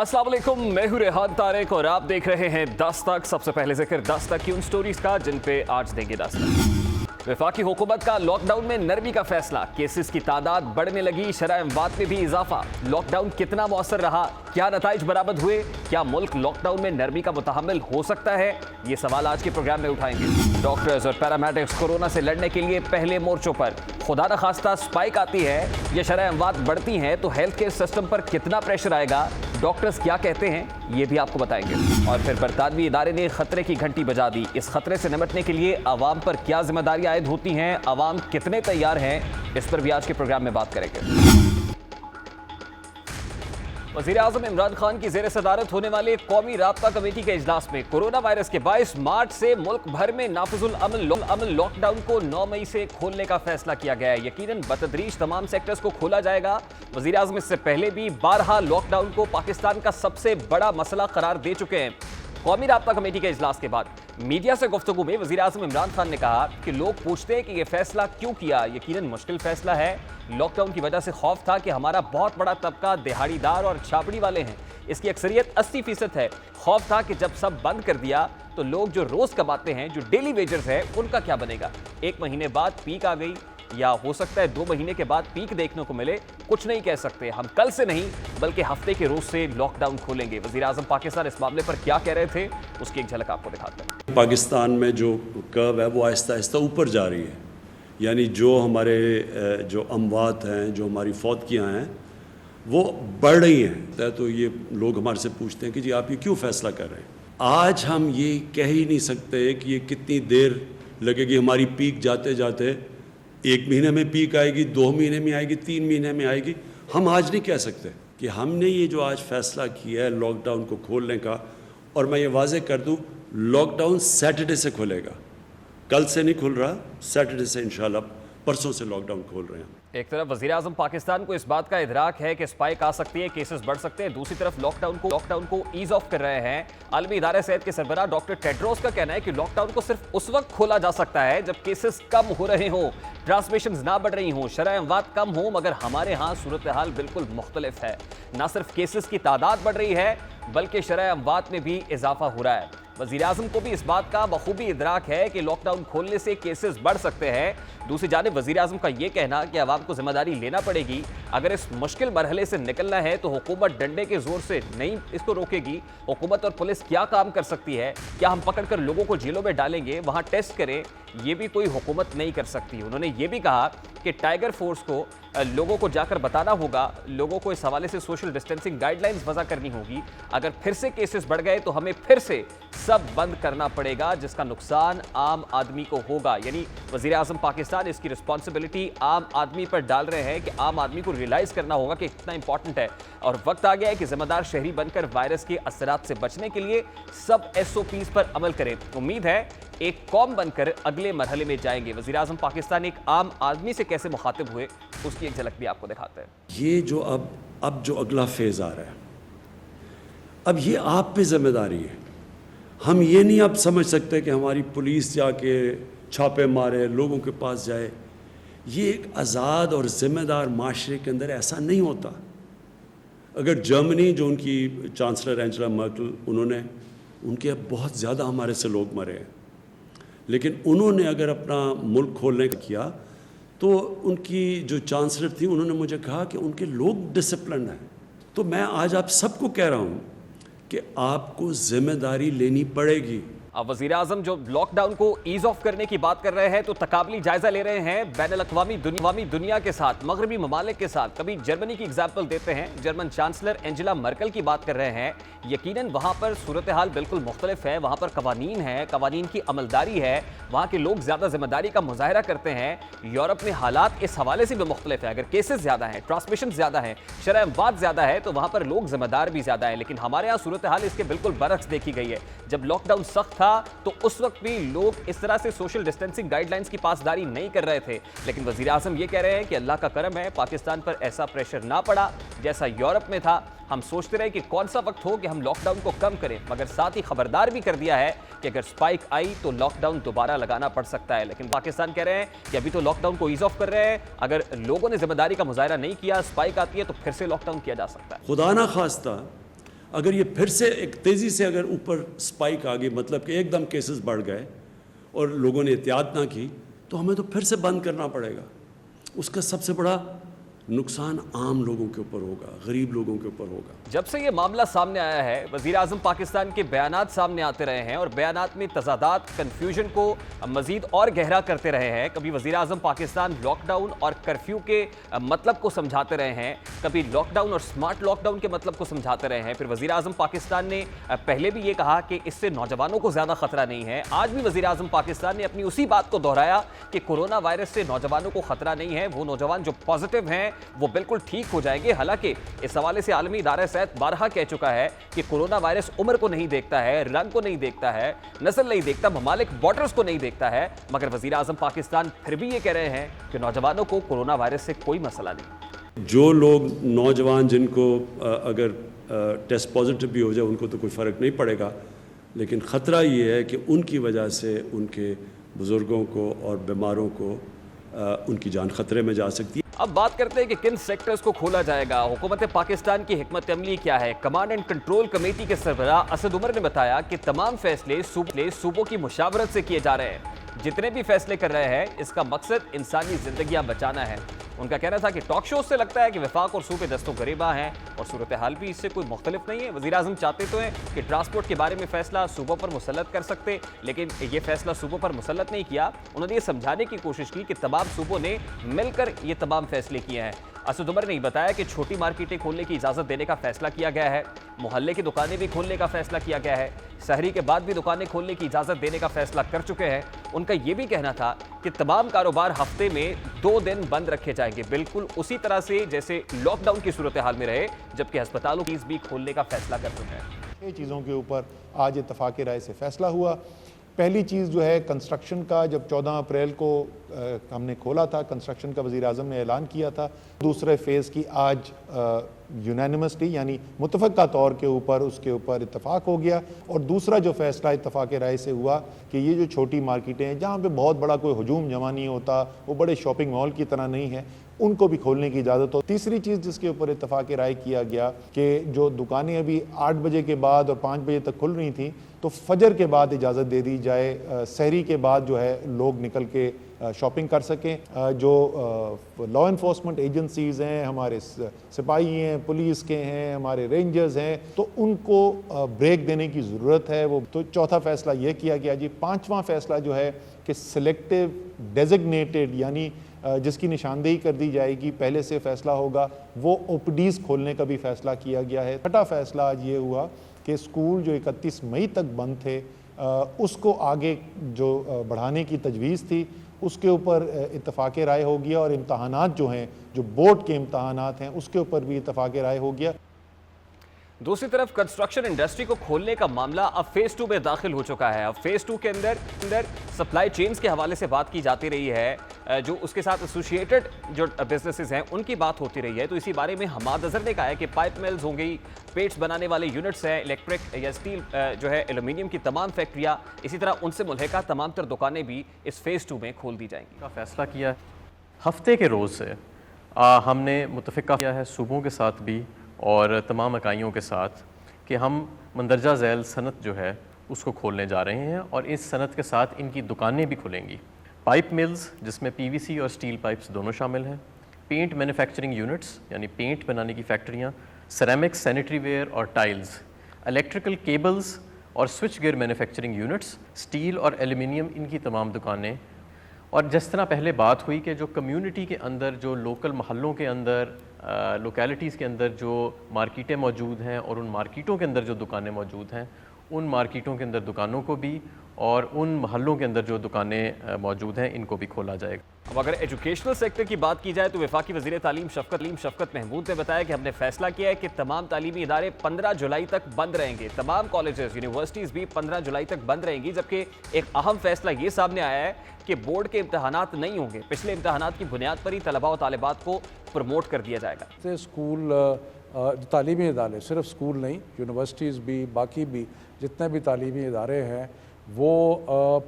अस्सलाम वालेकुम, मैं हूं रेहान तारिक और आप देख रहे हैं 10 तक। सबसे पहले जिक्र 10 तक की उन स्टोरीज का जिन पे आज देंगे 10 तक। वफाकी हुकूमत का लॉकडाउन में नरमी का फैसला, केसेस की तादाद बढ़ने लगी, शरह अमवात में भी इजाफा। लॉकडाउन कितना मौसर रहा, क्या नताइज बरामद हुए, क्या मुल्क लॉकडाउन में नरमी का मुतहम्मिल हो सकता है, ये सवाल आज के प्रोग्राम में उठाएंगे। डॉक्टर्स और पैरामेडिक्स कोरोना से लड़ने के लिए पहले मोर्चों पर। खुदा न खास्ता स्पाइक आती है या शरह अमवात बढ़ती हैं तो हेल्थ केयर सिस्टम पर कितना प्रेशर आएगा, डॉक्टर्स क्या कहते हैं, ये भी आपको बताएंगे। और फिर बरतानवी इदारे ने खतरे की घंटी बजा दी। इस खतरे से निपटने के लिए आवाम पर क्या जिम्मेदारियां आयद होती हैं, आवाम कितने तैयार हैं, इस पर भी आज के प्रोग्राम में बात करेंगे। वज़ीर-ए-आज़म इमरान खान की ज़ेर सदारत होने वाले कौमी राब्ता कमेटी के इजलास में कोरोना वायरस के 22 मार्च से मुल्क भर में नाफिजुल अमल लॉकडाउन को 9 मई से खोलने का फैसला किया गया है। यकीनन बतदरीज तमाम सेक्टर्स को खोला जाएगा। वज़ीर-ए-आज़म इससे पहले भी 12 लॉकडाउन को पाकिस्तान का सबसे बड़ा मसला करार दे चुके हैं। कौमी राब्ता कमेटी के इजलास के बाद मीडिया से गुफ्तगू में वज़ीर-ए-आज़म इमरान खान ने कहा कि लोग पूछते हैं कि यह फैसला क्यों किया। यकीनन मुश्किल फैसला है। लॉकडाउन की वजह से खौफ था कि हमारा बहुत बड़ा तबका दिहाड़ीदार और छापड़ी वाले हैं, इसकी अक्सरियत 80% है। खौफ था कि जब सब बंद कर दिया तो लोग जो रोज कमाते हैं, जो डेली वेजर्स है, उनका क्या बनेगा। 1 महीने बाद पीक आ गई या हो सकता है 2 महीने के बाद पीक देखने को मिले, कुछ नहीं कह सकते। हम कल से नहीं बल्कि हफ्ते के रोज से लॉकडाउन खोलेंगे। वज़ीर-ए-आज़म पाकिस्तान इस मामले पर क्या कह रहे थे, उसकी एक झलक आपको दिखाते हैं। पाकिस्तान में जो कर्व है वो आहिस्ता आहिस्ता ऊपर जा रही है, यानी जो हमारे जो अमवात हैं, जो हमारी फौतगियाँ हैं, वो बढ़ रही हैं। तो ये लोग हमारे से पूछते हैं कि जी आप ये क्यों फ़ैसला कर रहे हैं। आज हम ये कह ही नहीं सकते कि ये कितनी देर लगेगी। हमारी पीक जाते जाते 1 महीने में पीक आएगी, 2 महीने में आएगी, 3 महीने में आएगी, हम आज नहीं कह सकते। कि हमने ये जो आज फ़ैसला किया है लॉकडाउन को खोलने का, और मैं ये वाज़े कर दूँ, लॉकडाउन सैटरडे से खुलेगा, कल से नहीं खुल रहा, सैटरडे से इंशाल्लाह, परसों से लॉकडाउन खोल रहे हैं। एक तरफ वज़ीर-ए-आज़म पाकिस्तान को इस बात का इदराक है कि स्पाइक आ सकती है, केसेस बढ़ सकते हैं, दूसरी तरफ लॉकडाउन को ईज ऑफ कर रहे हैं। आलमी इदारे सेहत के सरबराह डॉक्टर टेड्रोस का कहना है कि लॉकडाउन को सिर्फ उस वक्त खोला जा सकता है जब केसेस कम हो रहे हों, ट्रांसमिशन ना बढ़ रही हों, शरह अमवात कम हो। मगर हमारे यहाँ सूरत हाल बिल्कुल मुख्तलिफ है। ना सिर्फ केसेस की तादाद बढ़ रही है बल्कि शरह अमवात में भी इजाफा हो रहा है। वज़ीर-ए-आज़म को भी इस बात का बखूबी इदराक है कि लॉकडाउन खोलने से केसेस बढ़ सकते हैं। दूसरी जानिब वज़ीर-ए-आज़म का यह कहना कि आवाम को जिम्मेदारी लेना पड़ेगी। अगर इस मुश्किल मरहले से निकलना है तो हुकूमत डंडे के जोर से नहीं इसको रोकेगी। हुकूमत और पुलिस क्या काम कर सकती है, क्या हम पकड़कर लोगों को जेलों में डालेंगे, वहाँ टेस्ट करें, ये भी कोई हुकूमत नहीं कर सकती। उन्होंने ये भी कहा कि टाइगर फोर्स को लोगों को जाकर बताना होगा, लोगों को इस हवाले से सोशल डिस्टेंसिंग गाइडलाइंस वज़ा करनी होगी। अगर फिर से केसेस बढ़ गए तो हमें फिर से सब बंद करना पड़ेगा, जिसका नुकसान आम आदमी को होगा। यानी वज़ीर-ए-आज़म पाकिस्तान इसकी रिस्पॉन्सिबिलिटी आम आदमी पर डाल रहे हैं कि आम आदमी को रियलाइज़ करना होगा कि कितना इंपॉर्टेंट है और वक्त आ गया है कि जिम्मेदार शहरी बनकर वायरस के असरात से बचने के लिए सब SOPs पर अमल करें। उम्मीद है एक कौम बनकर अगले मरहले में जाएंगे। वज़ीर-ए-आज़म पाकिस्तान एक आम आदमी से कैसे मुखातिब हुए, उसकी एक झलक भी आपको दिखाते हैं। ये जो अब जो अगला फेज़ आ रहा है, अब ये आप पे जिम्मेदारी है। हम ये नहीं अब समझ सकते कि हमारी पुलिस जाके छापे मारे, लोगों के पास जाए। ये एक आज़ाद और ज़िम्मेदार माशरे के अंदर ऐसा नहीं होता। अगर जर्मनी, जो उनकी चांसलर एंजेला मर्केल, उनके अब बहुत ज़्यादा हमारे से लोग मरे हैं, लेकिन उन्होंने अगर अपना मुल्क खोलने का किया तो उनकी जो चांसलर थी, उन्होंने मुझे कहा कि उनके लोग डिसिप्लिन हैं। तो मैं आज आप सबको कह रहा हूँ कि आपको जिम्मेदारी लेनी पड़ेगी। अब वज़ीर-ए-आज़म जो लॉकडाउन को ईज ऑफ करने की बात कर रहे हैं तो तकाबली जायजा ले रहे हैं बैनुल-अक़वामी दुनिया के साथ, मगरबी ममालिक के साथ। कभी जर्मनी की एग्जाम्पल देते हैं, जर्मन चांसलर एंजेला मर्केल की बात कर रहे हैं। यकीनन वहाँ पर सूरत हाल बिल्कुल मुख्तलिफ है, वहाँ पर कवानीन है, कवानीन की अमलदारी है, वहाँ के लोग ज़्यादा जिम्मेदारी का मुजाहरा करते हैं। यूरोप में हालात इस हवाले से भी मुख्तलिफ है। अगर केसेस ज़्यादा हैं, ट्रांसमिशन ज़्यादा है, शरह अमवात ज़्यादा है तो वहाँ पर लोग जिम्मेदार भी ज़्यादा है। लेकिन हमारे यहाँ सूरत हाल इसके बिल्कुल बरक्स देखी गई है। जब लॉकडाउन सख्त था तो उस वक्त भी लोग इस तरह से सोशल डिस्टेंसिंग गाइडलाइंस की पासदारी नहीं कर रहे थे। लेकिन वज़ीर-ए-आज़म ये कह रहे हैं कि अल्लाह का करम है, पाकिस्तान पर ऐसा प्रेशर ना पड़ा जैसा यूरोप में था। हम सोचते रहे कि कौन सा वक्त हो कि हम लॉकडाउन को कम करें, मगर साथ ही खबरदार भी कर दिया है कि अगर स्पाइक आई तो लॉकडाउन दोबारा लगाना पड़ सकता है। लेकिन पाकिस्तान कह रहे हैं कि अभी तो लॉकडाउन को ईज ऑफ कर रहे हैं, अगर लोगों ने जिम्मेदारी का मुजाहरा नहीं किया, स्पाइक आती है तो फिर से लॉकडाउन किया जा सकता है। खुदा ना खास्ता अगर ये फिर से एक तेज़ी से अगर ऊपर स्पाइक आ गई, मतलब कि एकदम केसेस बढ़ गए और लोगों ने एहतियात ना की, तो हमें तो फिर से बंद करना पड़ेगा। उसका सबसे बड़ा नुकसान आम लोगों के ऊपर होगा, गरीब लोगों के ऊपर होगा। जब से ये मामला सामने आया है, वज़ीर आज़म पाकिस्तान के बयानात सामने आते रहे हैं और बयानात में तज़ादात, कन्फ्यूजन को मज़ीद और गहरा करते रहे हैं। कभी वज़ीर आज़म पाकिस्तान लॉकडाउन और कर्फ्यू के मतलब को समझाते रहे हैं, कभी लॉकडाउन और स्मार्ट लॉकडाउन के मतलब को समझाते रहे हैं। फिर वज़ीर आज़म पाकिस्तान ने पहले भी ये कहा कि इससे नौजवानों को ज़्यादा खतरा नहीं है। आज भी वज़ीर आज़म पाकिस्तान ने अपनी उसी बात को दोहराया कि कोरोना वायरस से नौजवानों को खतरा नहीं है, वो नौजवान जो पॉजिटिव हैं वो बिल्कुल ठीक हो जाएंगे। हालांकि इस हवाले से आलमी इदारा सेहत बारहा कह चुका है कि कोरोना वायरस उम्र को नहीं देखता है, रंग को नहीं देखता है, नस्ल नहीं देखता, ममालिक बॉर्डर्स को नहीं देखता है। मगर वज़ीर आज़म पाकिस्तान फिर भी ये कह रहे हैं कि नौजवानों को कोरोना वायरस से कोई मसला नहीं। जो लोग नौजवान जिनको अगर टेस्ट पॉजिटिव भी हो जाए उनको तो कोई फ़र्क नहीं पड़ेगा, लेकिन ख़तरा ये है कि उनकी वजह से उनके बुज़ुर्गों को और बीमारों को उनकी जान ख़तरे में जा सकती है। अब बात करते हैं कि किन सेक्टर्स को खोला जाएगा। हुकूमत पाकिस्तान की हिकमत अमली क्या है। कमांड एंड कंट्रोल कमेटी के सरबराह असद उमर ने बताया कि तमाम फैसले सूबों की मुशावरत से किए जा रहे हैं। जितने भी फैसले कर रहे हैं, इसका मकसद इंसानी जिंदगियां बचाना है। उनका कहना था कि टॉक शो से लगता है कि वफाक और सूबे दस्तों गरीबा हैं और सूरत हाल भी इससे कोई मुख्तलिफ नहीं है। वज़ीर आज़म चाहते तो हैं कि ट्रांसपोर्ट के बारे में फ़ैसला सूबों पर मुसल्लत कर सकते, लेकिन ये फैसला सूबों पर मुसल्लत नहीं किया। उन्होंने ये समझाने की कोशिश की कि तमाम सूबों ने मिलकर ये तमाम फैसले किए हैं। असद उमर ने बताया कि छोटी मार्केटें खोलने की इजाज़त देने का फैसला किया गया है, मोहल्ले की दुकानें भी खोलने का फैसला किया गया है, सहरी के बाद भी दुकानें खोलने की इजाज़त देने का फैसला कर चुके हैं। उनका ये भी कहना था कि तमाम कारोबार हफ्ते में 2 दिन बंद रखे जाएंगे, बिल्कुल उसी तरह से जैसे लॉकडाउन की सूरत हाल में रहे, जबकि अस्पतालों की भी खोलने का फैसला कर चुके हैं। 6 चीज़ों के ऊपर आज इत्तफाक़ राय से फैसला हुआ। पहली चीज़ जो है कंस्ट्रक्शन का, जब 14 अप्रैल को हमने खोला था, कंस्ट्रक्शन का वज़ीर आज़म ने ऐलान किया था। दूसरे फेज़ की आज यूनानिमसली यानी मुतफ़क़ा तौर के ऊपर उसके ऊपर इत्तफ़ाक़ हो गया। और दूसरा जो फ़ैसला इत्तफ़ाक़ राय से हुआ कि ये जो छोटी मार्केटें हैं जहाँ पे बहुत बड़ा कोई हुजूम जमा नहीं होता, वो बड़े शॉपिंग मॉल की तरह नहीं है, उनको भी खोलने की इजाज़त हो। तीसरी चीज़ जिसके ऊपर इत्तफ़ाक़ राय किया गया कि जो दुकानें अभी 8 बजे के बाद और 5 बजे तक खुल रही थी, तो फजर के बाद इजाज़त दे दी जाए, सहरी के बाद जो है लोग निकल के शॉपिंग कर सकें। जो लॉ इन्फोर्समेंट एजेंसीज़ हैं, हमारे सिपाही हैं, पुलिस के हैं, हमारे रेंजर्स हैं, तो उनको ब्रेक देने की ज़रूरत है। वो तो चौथा फ़ैसला ये किया गया जी। पाँचवा फ़ैसला जो है कि सिलेक्टिव डेजिग्नेटेड यानी जिसकी निशानदेही कर दी जाएगी, पहले से फ़ैसला होगा, वो ओपीडीज़ खोलने का भी फ़ैसला किया गया है। छठा फ़ैसला आज ये हुआ कि स्कूल जो 31 मई तक बंद थे उसको आगे जो बढ़ाने की तजवीज़ थी उसके ऊपर इत्तफ़ाक़ राय हो गया। और इम्तहानात जो हैं, जो बोर्ड के इम्तहानात हैं, उसके ऊपर भी इत्तफ़ाक़ राय हो गया। दूसरी तरफ कंस्ट्रक्शन इंडस्ट्री को खोलने का मामला अब फेज़ 2 में दाखिल हो चुका है। अब फेज़ 2 के अंदर सप्लाई चेन्स के हवाले से बात की जाती रही है, जो उसके साथ एसोसिएटेड जो बिजनेसेस हैं उनकी बात होती रही है। तो इसी बारे में हमाद अज़हर ने कहा है कि पाइप मिल्स हो गई, पेट्स बनाने वाले यूनिट्स हैं, इलेक्ट्रिक या स्टील जो है एल्यूमिनियम की तमाम फैक्ट्रियाँ, इसी तरह उनसे मुल्हिका तमाम तर दुकानें भी इस फेज़ 2 में खोल दी जाएंगी का फैसला किया है। हफ्ते के रोज़ से हमने मुतफ़िक़ा किया है सूबों के साथ भी और तमाम इकाइयों के साथ कि हम मंदरजा झैल सनत जो है उसको खोलने जा रहे हैं और इस सनत के साथ इनकी दुकानें भी खुलेंगी। पाइप मिल्स जिसमें पीवीसी और स्टील पाइप्स दोनों शामिल हैं, पेंट मैन्युफैक्चरिंग यूनिट्स यानी पेंट बनाने की फैक्ट्रियाँ, सेरेमिक्स, सैनिटरी वेयर और टाइल्स, इलेक्ट्रिकल केबल्स और switch gear manufacturing units, steel और एल्यूमिनियम, इनकी तमाम दुकानें। और जिस तरह पहले बात हुई कि जो कम्युनिटी के अंदर, जो लोकल महल्लों के अंदर, लोकेलिटीज़ के अंदर जो मार्केटें मौजूद हैं और उन मार्केटों के अंदर जो दुकानें मौजूद हैं, उन मार्केटों के अंदर दुकानों को भी और उन महल्लों के अंदर जो दुकानें मौजूद हैं इनको भी खोला जाएगा। अब अगर एजुकेशनल सेक्टर की बात की जाए तो वफाकी वज़ीर तालीम शफ़क़त महमूद ने बताया कि हमने फैसला किया है कि तमाम तालीमी इदारे 15 जुलाई तक बंद रहेंगे। तमाम कॉलेजेस, यूनिवर्सिटीज़ भी 15 जुलाई तक बंद रहेंगी। जबकि एक अहम फैसला ये सामने आया है कि बोर्ड के इम्तहानात नहीं होंगे, पिछले इम्तहानात की बुनियाद पर ही तलबा और तालिबात को प्रमोट कर दिया जाएगा। स्कूल तालीमी इदारे, सिर्फ स्कूल नहीं, यूनिवर्सिटीज़ भी, बाकी भी जितने भी तालीमी इदारे हैं वो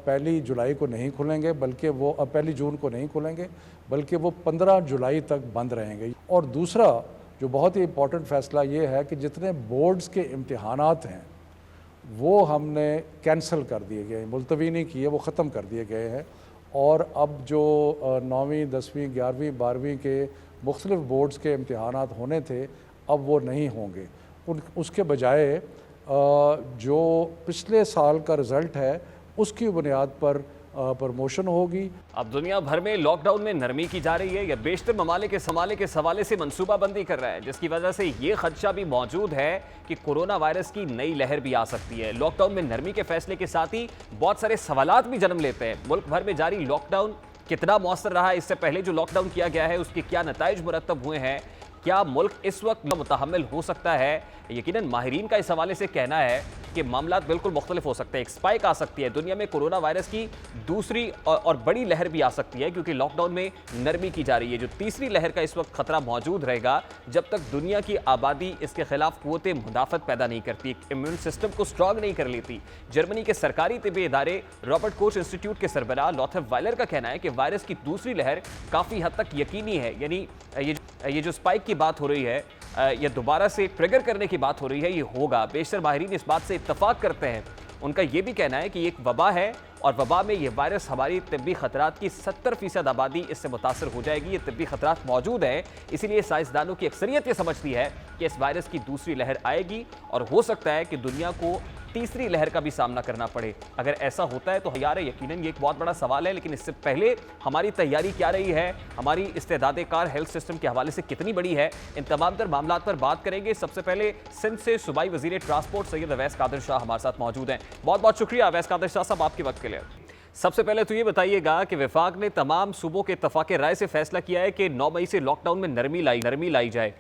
1 जुलाई को नहीं खुलेंगे, बल्कि वो 1 जून को नहीं खुलेंगे, बल्कि वो 15 जुलाई तक बंद रहेंगे। और दूसरा जो बहुत ही इम्पोर्टेंट फ़ैसला ये है कि जितने बोर्ड्स के इम्तहानात हैं वो हमने कैंसिल कर दिए गए, मुलतवी नहीं किए, वो ख़त्म कर दिए गए हैं। और अब जो 9वीं 10वीं 11वीं 12वीं के मुख्तलिफ़ बोर्ड्स के इम्तहानात होने थे अब वो नहीं होंगे। उसके बजाय जो पिछले साल का रिज़ल्ट है उसकी बुनियाद पर प्रमोशन होगी। अब दुनिया भर में लॉकडाउन में नरमी की जा रही है या बेशतर ममालिक इस हवाले से मंसूबाबंदी कर रहा है, जिसकी वजह से ये खदशा भी मौजूद है कि कोरोना वायरस की नई लहर भी आ सकती है। लॉकडाउन में नरमी के फैसले के साथ ही बहुत सारे सवालात भी जन्म लेते हैं। मुल्क भर में जारी लॉकडाउन कितना मौसर रहा, इससे पहले जो लॉकडाउन किया गया है उसके क्या नताइज मुरतब हुए हैं, क्या मुल्क इस वक्त मुतहम्मिल हो सकता है। यकीनन माहिरीन का इस हवाले से कहना है कि मामलात बिल्कुल मुख्तलिफ हो सकते हैं। एक स्पाइक आ सकती है, दुनिया में कोरोना वायरस की दूसरी और बड़ी लहर भी आ सकती है, क्योंकि लॉकडाउन में नरमी की जा रही है। जो तीसरी लहर का इस वक्त खतरा मौजूद रहेगा जब तक दुनिया की आबादी इसके खिलाफ कुव्वत मुदाफत पैदा नहीं करती, इम्यून सिस्टम को स्ट्रॉन्ग नहीं कर लेती। जर्मनी के सरकारी तिब्बी इदारे रॉबर्ट कोच इंस्टीट्यूट के सरबराह लॉथर वायलर का कहना है कि वायरस की दूसरी लहर काफ़ी हद तक यकीनी है। यानी ये जो स्पाइक की बात हो रही है या दोबारा से ट्रिगर करने की बात हो रही है, ये होगा। बेशतर माहिरीन इस बात से इत्तफाक करते हैं। उनका ये भी कहना है कि ये एक वबा है और वबा में ये वायरस हमारी तिब्बी खतरात की 70% आबादी इससे मुतासर हो जाएगी। ये तिब्बी खतरात मौजूद हैं, इसीलिए साइंसदानों की अक्सरियत ये समझती है कि इस वायरस की दूसरी लहर आएगी और हो सकता है कि दुनिया को तीसरी लहर का भी सामना करना पड़े। अगर ऐसा होता है तो यार यकीनन ये एक बहुत बड़ा सवाल है, लेकिन इससे पहले हमारी तैयारी क्या रही है, हमारी इस्तेदाद कार हेल्थ सिस्टम के हवाले से कितनी बड़ी है, इन तमाम तर मामलात पर बात करेंगे। सबसे पहले सिंध से सूबाई वजीर ट्रांसपोर्ट सैयद अवैस कादिर शाह हमारे साथ मौजूद हैं। बहुत बहुत शुक्रिया अवैस कादिर शाह साहब आपके वक्त के लिए। सबसे पहले तो ये बताइएगा कि वफाक ने तमाम सूबों के इत्तफाक राय से फैसला किया है कि 9 मई से लॉकडाउन में नरमी लाई जाए।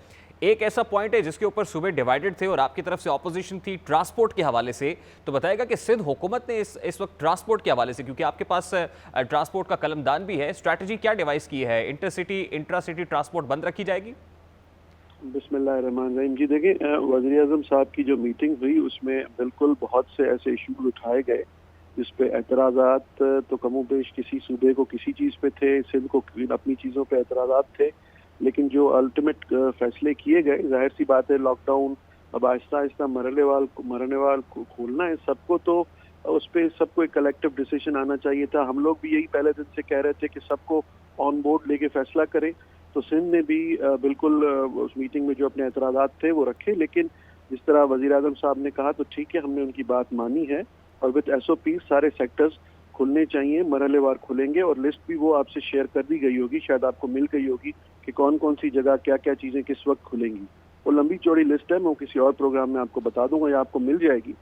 एक ऐसा पॉइंट है जिसके ऊपर सूबे डिवाइडेड थे और आपकी तरफ से ऑपोजिशन थी ट्रांसपोर्ट के हवाले से, तो बताएगा कि सिंध हुकूमत ने इस वक्त ट्रांसपोर्ट के हवाले से, क्योंकि आपके पास ट्रांसपोर्ट का कलमदान भी है, स्ट्रैटेजी क्या डिवाइस की है? इंटरसिटी इंट्रा-सिटी ट्रांसपोर्ट बंद रखी जाएगी? बिस्मिल्लाहिर्रहमानिर्रहीम जी, देखिए वज़ीर आज़म साहब की जो मीटिंग हुई उसमें बिल्कुल बहुत से ऐसे इशूज उठाए गए जिस पे एतराज़ात तो कमोबेश किसी सूबे को किसी चीज़ पे थे, सिंध को अपनी चीज़ों पे एतराज़ात थे, लेकिन जो अल्टीमेट फैसले किए गए, जाहिर सी बात है लॉकडाउन अब आहिस्ता आहिस्ता मरनेवाल खोलना है सबको, तो उस पर सबको एक कलेक्टिव डिसीजन आना चाहिए था। हम लोग भी यही पहले दिन से कह रहे थे कि सबको ऑन बोर्ड लेके फैसला करें, तो सिंध ने भी बिल्कुल उस मीटिंग में जो अपने एतराज़ात थे वो रखे, लेकिन जिस तरह वज़ीर आज़म साहब ने कहा तो ठीक है, हमने उनकी बात मानी है और विद SOP सारे सेक्टर्स खुलने चाहिए, मरहलेवार खुलेंगे और लिस्ट भी वो आपसे शेयर कर दी गई होगी, शायद आपको मिल गई होगी कि कौन कौन सी जगह क्या क्या चीज़ें किस वक्त खुलेंगी। वो लंबी चौड़ी लिस्ट है, मैं किसी और प्रोग्राम में आपको बता दूंगा या आपको मिल जाएगी।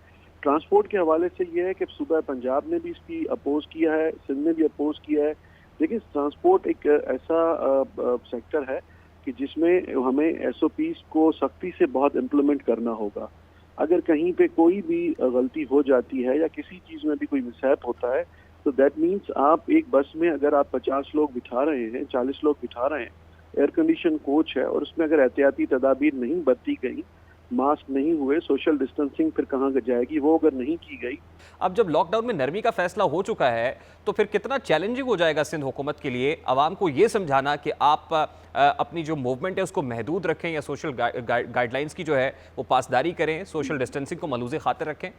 ट्रांसपोर्ट के हवाले से ये है कि सूबा पंजाब ने भी इसकी अपोज किया है, सिंध ने भी अपोज किया है। देखिए ट्रांसपोर्ट एक ऐसा सेक्टर है कि जिसमें हमें SOPs को सख्ती से बहुत इम्प्लीमेंट करना होगा। अगर कहीं पे कोई भी गलती हो जाती है या किसी चीज़ में भी कोई मिसहैप होता है तो दैट मीन्स आप एक बस में अगर आप 50 लोग बिठा रहे हैं, 40 लोग बिठा रहे हैं, एयर कंडीशन कोच है और उसमें अगर एहतियाती तदाबीर नहीं बरती गई, मास्क नहीं हुए, सोशल डिस्टेंसिंग फिर कहाँ जाएगी, वो अगर नहीं की गई। अब जब लॉकडाउन में नरमी का फैसला हो चुका है तो फिर कितना चैलेंजिंग हो जाएगा सिंध हुकूमत के लिए आवाम को ये समझाना कि आप अपनी जो मूवमेंट है उसको महदूद रखें या सोशल गाइडलाइंस की जो है वो पासदारी करें, सोशल डिस्टेंसिंग को मलूज़े खातिर रखें?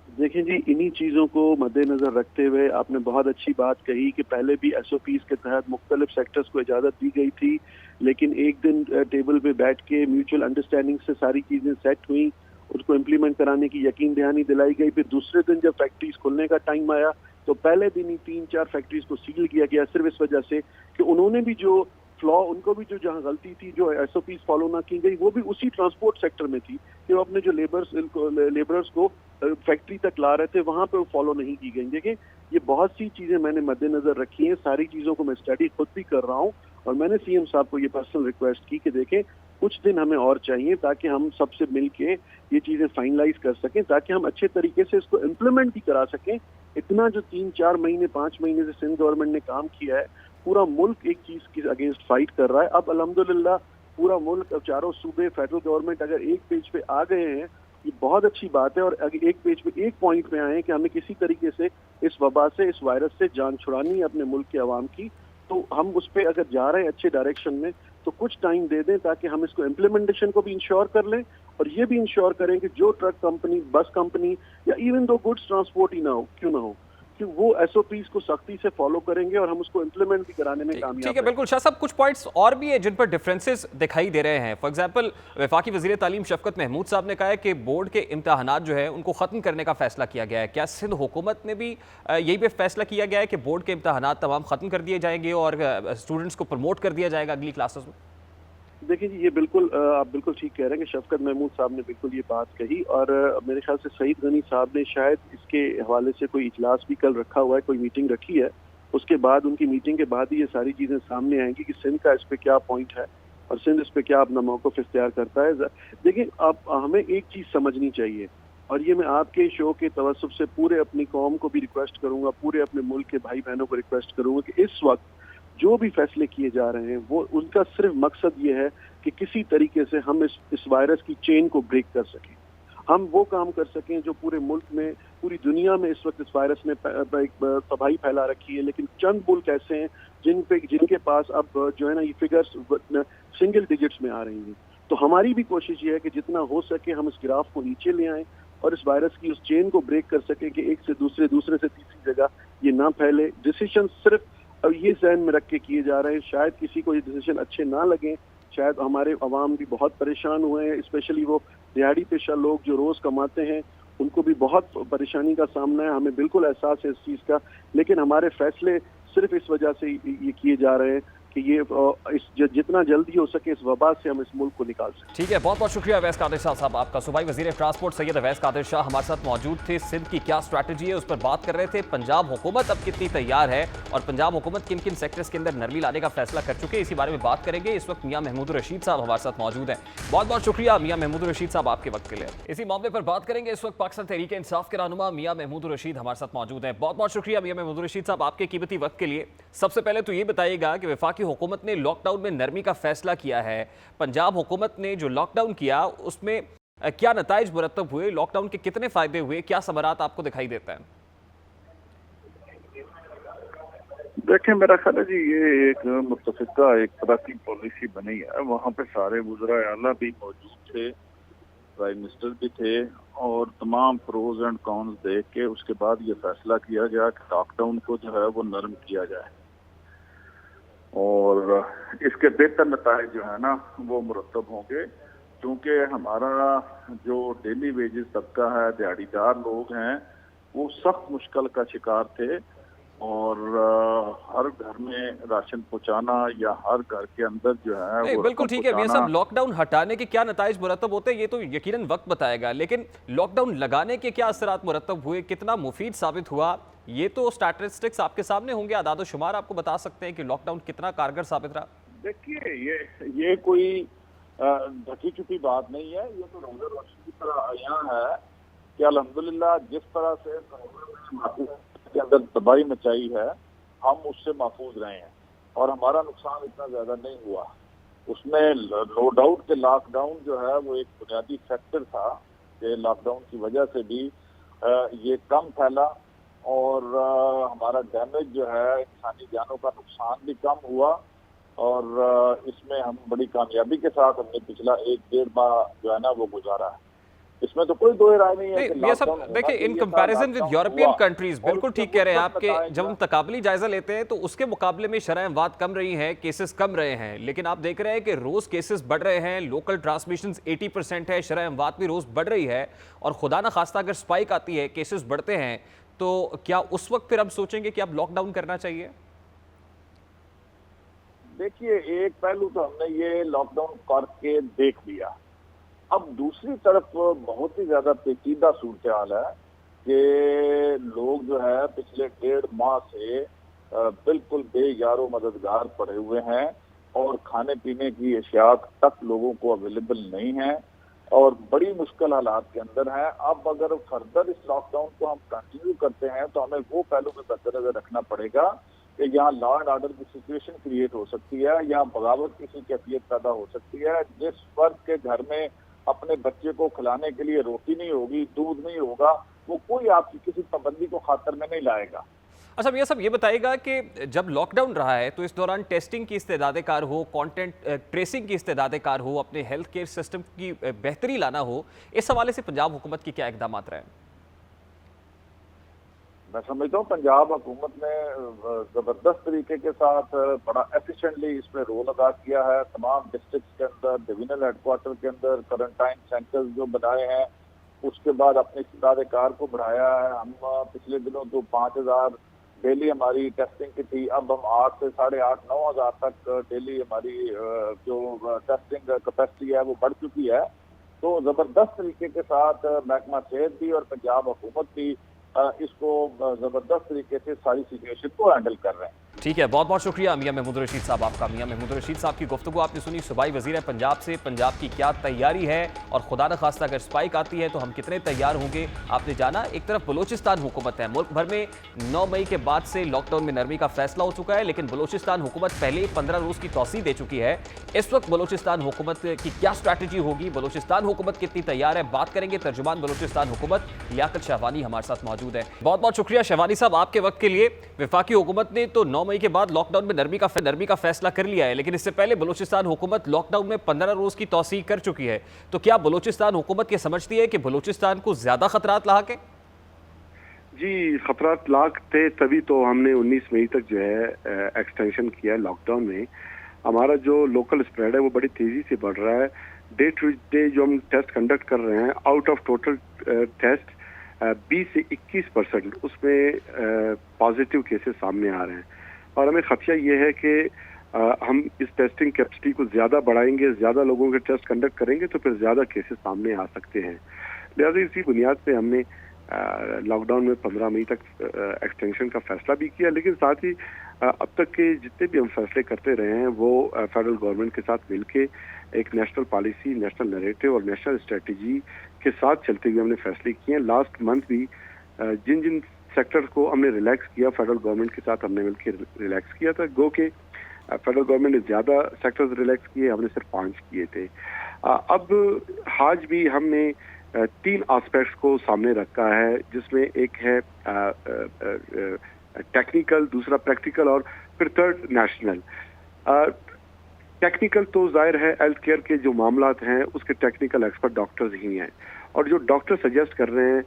देखिए जी, इन्हीं चीज़ों को मद्देनज़र रखते हुए आपने बहुत अच्छी बात कही कि पहले भी SOPs के तहत मुख्तलिफ सेक्टर्स को इजाज़त दी गई थी, लेकिन एक दिन टेबल पे बैठ के म्यूचुअल अंडरस्टैंडिंग से सारी चीज़ें सेट हुई, उसको इम्प्लीमेंट कराने की यकीन दहानी दिलाई गई। फिर दूसरे दिन जब फैक्ट्रीज खुलने का टाइम आया तो पहले दिन ही 3-4 फैक्ट्रीज को सील किया गया, सिर्फ इस वजह से कि उन्होंने भी जो फ्लॉ, उनको भी जो जहाँ गलती थी, जो SOPs फॉलो ना की गई, वो भी उसी ट्रांसपोर्ट सेक्टर में थी कि वो अपने जो लेबरर्स को फैक्ट्री तक ला रहे थे, वहाँ पे वो फॉलो नहीं की गई। देखिए ये बहुत सी चीज़ें मैंने मद्देनज़र रखी हैं, सारी चीज़ों को मैं स्टडी खुद भी कर रहा हूँ और मैंने CM साहब को ये पर्सनल रिक्वेस्ट की कि देखें कुछ दिन हमें और चाहिए ताकि हम सबसे मिल के ये चीज़ें फाइनलाइज कर सकें, ताकि हम अच्छे तरीके से इसको इम्प्लीमेंट भी करा सकें। इतना जो 3-4 महीने 5 महीने से सिंध गवर्नमेंट ने काम किया है, पूरा मुल्क एक चीज़ के अगेंस्ट फाइट कर रहा है। अब अल्हम्दुलिल्लाह पूरा मुल्क, अब चारों सूबे, फेडरल गवर्नमेंट अगर एक पेज पे आ गए हैं, ये बहुत अच्छी बात है। और अगर एक पेज पे, एक पॉइंट पे आए हैं कि हमें किसी तरीके से इस वबा से, इस वायरस से जान छुड़ानी है अपने मुल्क के अवाम की, तो हम उस पर अगर जा रहे हैं अच्छे डायरेक्शन में तो कुछ टाइम दे दें ताकि हम इसको इम्प्लीमेंटेशन को भी इंश्योर कर लें और ये भी इंश्योर करें कि जो ट्रक कंपनी, बस कंपनी या इवन दो गुड्स ट्रांसपोर्ट ही ना हो, क्यों ना हो, कि वो एसओपीज को सख्ती से फॉलो करेंगे और हम उसको इम्प्लीमेंट भी कराने में कामयाब ठीक है, बिल्कुल शाह साहब, कुछ पॉइंट्स और भी है जिन पर डिफरेंसेस दिखाई दे रहे हैं। फॉर एग्जांपल, वफाकी वजीर तालीम शफकत महमूद साहब ने कहा है कि बोर्ड के इम्तहानात जो है उनको ख़त्म करने का फैसला किया गया है। क्या सिंध हुकूमत ने भी यही पे फैसला किया गया है कि बोर्ड के इम्तहानात तमाम ख़त्म कर दिए जाएंगे और स्टूडेंट्स को प्रमोट कर दिया जाएगा अगली क्लासेस में? देखिए जी, ये बिल्कुल आप बिल्कुल ठीक कह रहे हैं कि शफकत महमूद साहब ने बिल्कुल ये बात कही और मेरे ख्याल से सईद गनी साहब ने शायद इसके हवाले से कोई इजलास भी कल रखा हुआ है, कोई मीटिंग रखी है। उसके बाद उनकी मीटिंग के बाद ही ये सारी चीज़ें सामने आएंगी कि सिंध का इस पे क्या पॉइंट है और सिंध इस पे क्या अपना मौक़िफ़ इख्तियार करता है। देखिए, आप हमें एक चीज़ समझनी चाहिए और ये मैं आपके शो के तवज्जुह से पूरे अपनी कौम को भी रिक्वेस्ट करूँगा, पूरे अपने मुल्क के भाई बहनों को रिक्वेस्ट करूँगा कि इस वक्त जो भी फैसले किए जा रहे हैं वो उनका सिर्फ मकसद ये है कि किसी तरीके से हम इस वायरस की चेन को ब्रेक कर सकें, हम वो काम कर सकें जो पूरे मुल्क में, पूरी दुनिया में इस वक्त इस वायरस ने एक तबाही फैला रखी है। लेकिन चंद मुल्क ऐसे हैं जिनके पास अब जो है ना ये फिगर्स सिंगल डिजिट्स में आ रही हैं। तो हमारी भी कोशिश ये है कि जितना हो सके हम इस ग्राफ को नीचे ले आएं और इस वायरस की उस चेन को ब्रेक कर सकें कि एक से दूसरे, दूसरे से तीसरी जगह ये ना फैले। डिसीजन सिर्फ अब ये ज़हन में रख के किए जा रहे हैं, शायद किसी को ये डिसीजन अच्छे ना लगें, शायद हमारे अवाम भी बहुत परेशान हुए हैं, स्पेशली वो दिहाड़ी पेशा लोग जो रोज़ कमाते हैं उनको भी बहुत परेशानी का सामना है। हमें बिल्कुल एहसास है इस चीज़ का, लेकिन हमारे फैसले सिर्फ इस वजह से ये किए जा रहे हैं कि ये जितना जल्दी हो सके इस वबा से हम इस मुल्क को निकाल सकें। ठीक है, बहुत बहुत शुक्रिया अवैस कादिर शाह साहब आपका। सूबाई वजीर ट्रांसपोर्ट सैयद अवैस कादिर शाह हमारे साथ मौजूद थे। सिंध की क्या स्ट्रैटेजी है उस पर बात कर रहे थे। पंजाब हुकूमत अब कितनी तैयार है और पंजाब हुकूमत किन किन सेक्टर्स के अंदर नरमी लाने का फैसला कर चुके हैं, इसी बारे में बात करेंगे। इस वक्त मियां महमूद रशीद साहब हमारे साथ मौजूद हैं। बहुत बहुत शुक्रिया मियां महमूद रशीद साहब आपके वक्त के लिए। इसी मामले पर बात करेंगे। इस वक्त पाकिस्तान तहरीक इंसाफ के रहनुमा मियां महमूद रशीद हमारे साथ मौजूद हैं। बहुत बहुत शुक्रिया मियां महमूद रशीद साहब आपके कीमती वक्त के लिए। सबसे पहले तो ये बताइएगा कि वफाकी हुकूमत ने लॉकडाउन में नरमी का फैसला किया है, पंजाब हुकूमत ने जो लॉकडाउन किया उसमें क्या नताइज मुरतब हुए, लॉकडाउन के कितने फायदे हुए, क्या समरात आपको दिखाई देता है? देखें, मेरा ख्याल है जी ये एक मुत्तफिका एक तरह की पॉलिसी बनी है। वहाँ पे सारे वज़रा आला भी मौजूद थे, प्राइम मिनिस्टर भी थे और तमाम प्रोज एंड कॉन्स देख के उसके बाद ये फैसला किया गया कि लॉकडाउन को जो है वो नरम किया जाए और इसके बेहतर नताइज जो है ना वो मुरतब होंगे, क्योंकि हमारा जो डेली वेजेस तबका है, दिहाड़ीदार लोग हैं, वो सख्त मुश्किल का शिकार थे और हर घर में राशन पहुंचाना या हर घर के अंदर जो है नहीं, वो बिल्कुल ठीक है मियां साहब, लॉकडाउन हटाने के क्या नताइज मुरतब होते हैं ये तो यकीनन वक्त बताएगा, लेकिन लॉकडाउन लगाने के क्या असरात मुरतब हुए, कितना मुफीद साबित हुआ, ये तो स्टैटिस्टिक्स आपके सामने होंगे, आदाद शुमार आपको बता सकते हैं कि लॉकडाउन कितना कारगर साबित रहा। देखिए, ये कोई ढकी छुपी बात नहीं है, ये तो रोज़े रोशनी की तरह आया है कि अल्हम्दुलिल्लाह जिस तरह से के अंदर तबाही मचाई है हम उससे महफूज रहे हैं और हमारा नुकसान इतना ज्यादा नहीं हुआ। उसमें नो डाउट के लॉकडाउन जो है वो एक बुनियादी फैक्टर था कि लॉकडाउन की वजह से भी ये कम फैला और हमारा डैमेज जो है, इंसानी जानों का नुकसान भी कम हुआ और इसमें हम बड़ी कामयाबी के साथ हमने पिछला 1-1.5 माह जो है ना वो गुजारा है। इसमें तो कोई दो राय नहीं है कि ये सब देखिए in comparison with European countries, बिल्कुल ठीक कह रहे हैं आपके, जब हम तकाबली जायजा लेते हैं तो उसके मुकाबले में शरह अमवात कम रही है, केसेस कम रहे हैं, लेकिन आप देख रहे हैं कि रोज केसेस बढ़ रहे हैं, लोकल ट्रांसमिशन 80% है, शरह अमवात भी रोज बढ़ रही है और खुदा ना खास्ता अगर स्पाइक आती है, केसेस बढ़ते हैं, तो क्या उस वक्त फिर हम सोचेंगे कि अब लॉकडाउन करना चाहिए? देखिए, एक पहलू तो हमने ये लॉकडाउन करके देख लिया, अब दूसरी तरफ बहुत ही ज्यादा पेचीदा सूरत हाल है कि लोग जो है पिछले 1.5 माह से बिल्कुल बेयारो मददगार पड़े हुए हैं और खाने पीने की अशियात तक लोगों को अवेलेबल नहीं है और बड़ी मुश्किल हालात के अंदर है। अब अगर फर्दर इस लॉकडाउन को हम कंटिन्यू करते हैं तो हमें वो पहलू में मद्देनजर रखना पड़ेगा कि यहाँ लॉ एंड ऑर्डर की सिचुएशन क्रिएट हो सकती है, यहाँ बगावत की कैफियत पैदा हो सकती है। जिस वर्ग के घर में अपने बच्चे को खिलाने के लिए रोटी नहीं होगी, दूध नहीं होगा, वो कोई आपकी किसी पाबंदी को खातर में नहीं लाएगा। अच्छा भैया साहब, ये बताइएगा कि जब लॉकडाउन रहा है तो इस दौरान टेस्टिंग की इस्तेदाद कार हो, कंटेंट ट्रेसिंग की इस्तेदाद कार हो, अपने हेल्थ केयर सिस्टम की बेहतरी लाना हो, इस हवाले से पंजाब हुकूमत के क्या इकदाम रहे हैं? मैं समझता हूँ पंजाब हुकूमत ने जबरदस्त तरीके के साथ बड़ा एफिशिएंटली इस पे रोल अदा किया है। तमाम डिस्ट्रिक्ट के अंदर, डिविजनल हेडक्वार्टर के अंदर क्वारंटाइन सेंटर्स जो बनाए हैं, उसके बाद अपने इस्तेदाद कार को बढ़ाया है। हम पिछले दिनों तो 5,000 डेली हमारी टेस्टिंग की थी, अब हम 8 से 8,500 9,000 तक डेली हमारी जो टेस्टिंग कैपेसिटी है वो बढ़ चुकी है। तो जबरदस्त तरीके के साथ महकमा सेहत भी और पंजाब हुकूमत भी इसको जबरदस्त तरीके से सारी सिचुएशन को हैंडल कर रहे हैं। ठीक है, बहुत बहुत शुक्रिया मियां महमूद रशीद साहब आपका। मियां महमूद रशीद साहब की गुफ्तगू आपने सुनी सूबाई वज़ीर पंजाब से। पंजाब की क्या तैयारी है और खुदा न खास्ता अगर स्पाइक आती है तो हम कितने तैयार होंगे, आपने जाना। एक तरफ बलूचिस्तान हुकूमत है, मुल्क भर में 9 मई के बाद से लॉकडाउन में नरमी का फैसला हो चुका है, लेकिन बलूचिस्तान हुकूमत पहले ही 15 रोज़ की तौसीह दे चुकी है। इस वक्त बलूचिस्तान हुकूमत की क्या स्ट्रैटेजी होगी, बलूचिस्तान हुकूमत कितनी तैयार है, बात करेंगे। तर्जुमान बलूचिस्तान हुकूमत लियाकत शहवानी हमारे साथ मौजूद है। बहुत बहुत शुक्रिया शहवानी साहब आपके वक्त के लिए। वफाकी हुकूमत ने तो 9 मई के बाद लॉकडाउन में नरमी का फैसला कर लिया है, लेकिन इससे पहले बलूचिस्तान हुकूमत लॉकडाउन में 15 रोज की तौसीह कर चुकी है। तो क्या बलूचिस्तान हुकूमत ये समझती है कि बलूचिस्तान को ज्यादा खतरात लाक है? जी, खतरात लाक थे, तभी तो हमने 19 मई तक जो है एक्सटेंशन किया लॉकडाउन में। हमारा जो लोकल स्प्रेड है वो बड़ी तेजी से बढ़ रहा है। डे टू डे जो हम टेस्ट कंडक्ट कर रहे हैं, आउट ऑफ टोटल टेस्ट 20 से 21% उसमें पॉजिटिव केसेस सामने आ रहे हैं। और हमें खदशा ये है कि हम इस टेस्टिंग कैपेसिटी को ज़्यादा बढ़ाएंगे, ज़्यादा लोगों के टेस्ट कंडक्ट करेंगे तो फिर ज़्यादा केसेस सामने आ सकते हैं। लिहाजा इसी बुनियाद पे हमने लॉकडाउन में 15 मई तक एक्सटेंशन का फैसला भी किया, लेकिन साथ ही अब तक के जितने भी हम फैसले करते रहे हैं वो फेडरल गवर्नमेंट के साथ मिलके एक नेशनल पॉलिसी, नेशनल नैरेटिव और नेशनल स्ट्रेटजी के साथ चलते हुए हमने फैसले किए हैं। लास्ट मंथ भी जिन जिन सेक्टर को हमने रिलैक्स किया, फेडरल गवर्नमेंट के साथ हमने मिलकर रिलैक्स किया था। गो के फेडरल गवर्नमेंट ने ज़्यादा सेक्टर्स रिलैक्स किए, हमने सिर्फ 5 किए थे। अब आज भी हमने 3 एस्पेक्ट्स को सामने रखा है, जिसमें एक है टेक्निकल, दूसरा प्रैक्टिकल और फिर थर्ड नेशनल। टेक्निकल तो जाहिर है हेल्थ केयर के जो मामलात हैं उसके टेक्निकल एक्सपर्ट डॉक्टर्स ही हैं, और जो डॉक्टर सजेस्ट कर रहे हैं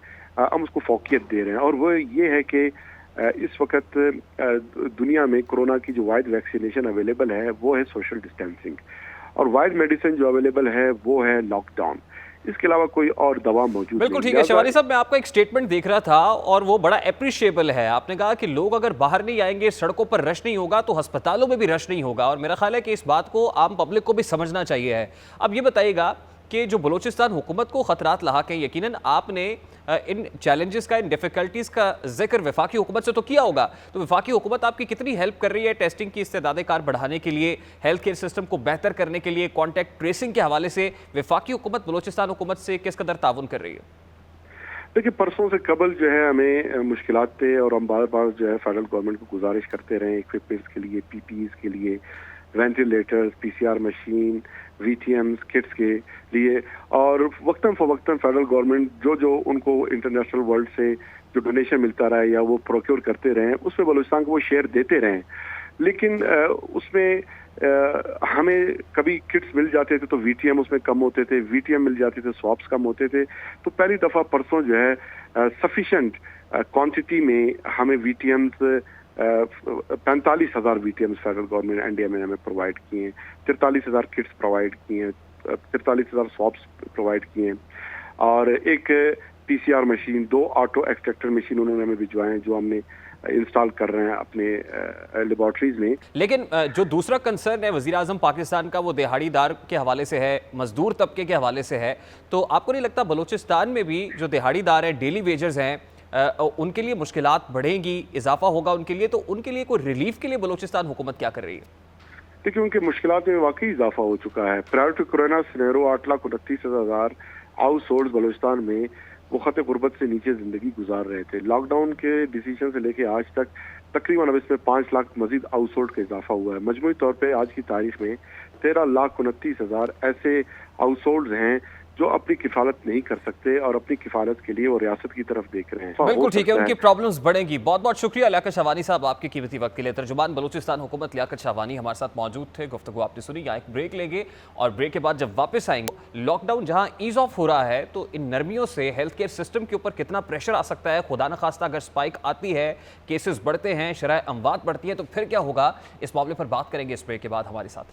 हम उसको फोकियत दे रहे हैं। और वो ये है कि इस वक्त दुनिया में कोरोना की जो वाइड वैक्सीनेशन अवेलेबल है वो है सोशल डिस्टेंसिंग, और वाइड मेडिसिन जो अवेलेबल है वो है लॉकडाउन। इसके अलावा कोई और दवा मौजूद बिल्कुल ठीक है शहवानी साहब, मैं आपका एक स्टेटमेंट देख रहा था और वो बड़ा अप्रिशिएबल है। आपने कहा कि लोग अगर बाहर नहीं आएंगे, सड़कों पर रश नहीं होगा तो अस्पतालों में भी रश नहीं होगा, और मेरा ख्याल है कि इस बात को आम पब्लिक को भी समझना चाहिए है। अब ये बताइएगा कि जो बलूचिस्तान हुकूमत को खतरात लाक हैं, यकीनन आपने इन चैलेंजेस का, इन डिफिकल्टीज का जिक्र वफाकी हुकूमत से तो किया होगा, तो वफाकी हुकूमत आपकी कितनी हेल्प कर रही है टेस्टिंग की इस्तेदाद कार बढ़ाने के लिए, हेल्थ केयर सिस्टम को बेहतर करने के लिए, कॉन्टैक्ट ट्रेसिंग के हवाले से वफाकी हुकूमत बलूचिस्तान हुकूमत से किस कदर ताउन कर रही है? देखिए, परसों से कबल जो है हमें मुश्किलात थे, और हम बार बार जो है फेडरल गवर्नमेंट को गुजारिश करते रहे इक्विपमेंट्स के लिए, पीपीईज के लिए, वेंटिलेटर्स, पीसीआर मशीन, वीटीएम्स, किट्स के लिए, और वक्तन फवक्तन फेडरल गवर्नमेंट जो उनको इंटरनेशनल वर्ल्ड से जो डोनेशन मिलता रहा या वो प्रोक्योर करते रहे, उसमें बलूचिस्तान को वो शेयर देते रहे। लेकिन उसमें हमें कभी किट्स मिल जाते थे तो वीटीएम उसमें कम होते थे, वीटीएम मिल जाते थे, स्वॉप्स कम होते थे। तो पहली दफ़ा परसों जो है सफिशेंट क्वांटिटी में हमें वीटीएम्स 45,000 वीटीएम्स फेडरल गवर्नमेंट एनडीए में हमें प्रोवाइड किए हैं, 43,000 किट्स प्रोवाइड किए हैं, 43,000 स्वॉप्स प्रोवाइड किए हैं, और एक PCR machine, 2 auto extractor machine उन्होंने हमें भिजवाए हैं जो हमने इंस्टॉल कर रहे हैं अपने लेबॉर्ट्रीज में। लेकिन जो दूसरा कंसर्न है वज़ीर आज़म पाकिस्तान का, वो दिहाड़ीदार के हवाले से है, मजदूर तबके के हवाले से है। तो आपको नहीं लगता बलूचिस्तान में भी जो दिहाड़ीदार हैं, डेली वेजर्स हैं, उनके लिए मुश्किलात बढ़ेंगी, इजाफा होगा उनके लिए, तो उनके लिए कोई रिलीफ के लिए बलूचिस्तान हुकूमत क्या कर रही है? देखिए, उनके मुश्किलात में वाकई इजाफा हो चुका है। Prior to corona scenario 8,29,000 household Balochistan में वक़्त गुर्बत से नीचे ज़िंदगी गुजार रहे थे। लॉकडाउन के डिसीजन से लेके आज तक तकरीबन अब इसमें 5 लाख मजीद हाउस होल्ड का इजाफा हुआ है। मजमूई तौर पे आज की तारीख में 13,29,000 ऐसे हाउस होल्ड हैं जो अपनी किफालत नहीं कर सकते और अपनी किफालत के लिए वो रियासत की तरफ देख रहे हैं। बिल्कुल ठीक है, उनकी प्रॉब्लम्स बढ़ेंगी। बहुत बहुत शुक्रिया लियाकत शाहवानी साहब आपके कीमती वक्त के लिए। तर्जुमान बलूचिस्तान हुकूमत लियाकत शाहवानी हमारे साथ मौजूद थे, गुफ्तगू आपने सुनी। यहाँ एक ब्रेक लेंगे और ब्रेक के बाद जब वापस आएंगे, लॉकडाउन जहाँ ईज ऑफ हो रहा है तो इन नरमियों से हेल्थ केयर सिस्टम के ऊपर कितना प्रेशर आ सकता है। खुदा न खास्ता अगर स्पाइक आती है, केसेस बढ़ते हैं, शरह अमवात बढ़ती है, तो फिर क्या होगा, इस मामले पर बात करेंगे इस ब्रेक के बाद। हमारे साथ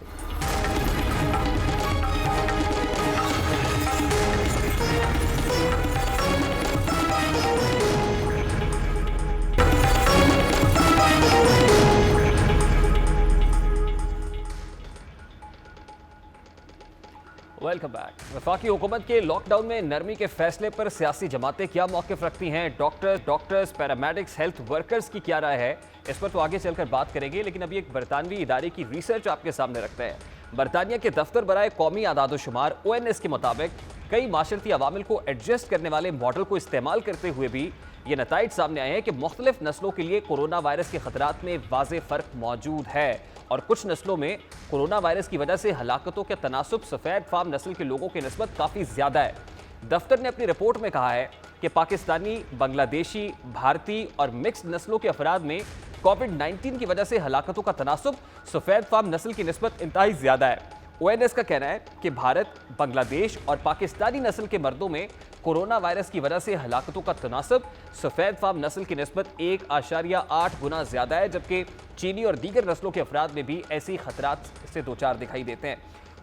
वेलकम बैक। वफाकी हुकूमत के लॉकडाउन में नरमी के फैसले पर सियासी जमातें क्या मौक़िफ़ रखती हैं, डॉक्टर्स, पैरामेडिक्स, हेल्थ वर्कर्स की क्या राय है, इस पर तो आगे चलकर बात करेंगे। लेकिन अभी एक बरतानवी इदारे की रिसर्च आपके सामने रखते हैं। बरतानिया के दफ्तर बराए कौमी आदादोशुमार ONS के मुताबिक कई माशरती अवामिल को एडजस्ट करने वाले मॉडल को इस्तेमाल करते हुए भी ये नताइज सामने आए हैं कि मुख्तलिफ नस्लों के लिए कोरोना वायरस के खतरात में वाज़े फ़र्क मौजूद है और कुछ नस्लों में कोरोना वायरस की वजह से हलाकतों के तनासुब सफ़ेद फार्म नस्ल के लोगों की निस्बत काफ़ी ज़्यादा है। दफ्तर ने अपनी रिपोर्ट में कहा है कि पाकिस्तानी, बांग्लादेशी, भारतीय और मिक्स नस्लों के अफराद में कोविड-19 की वजह से हलाकतों का तनासुब सफ़ेद फार्म नस्ल की निस्बत इंतहाई ज़्यादा है। ONS का कहना है कि भारत, बांग्लादेश और पाकिस्तानी नस्ल के मर्दों में कोरोना वायरस की वजह से हलाकतों का तनासब सफ़ेद फार्म नस्ल की निस्बत 1.8 गुना ज़्यादा है, जबकि चीनी और दीगर नस्लों के अफराद में भी ऐसी खतरात से दो चार दिखाई देते हैं।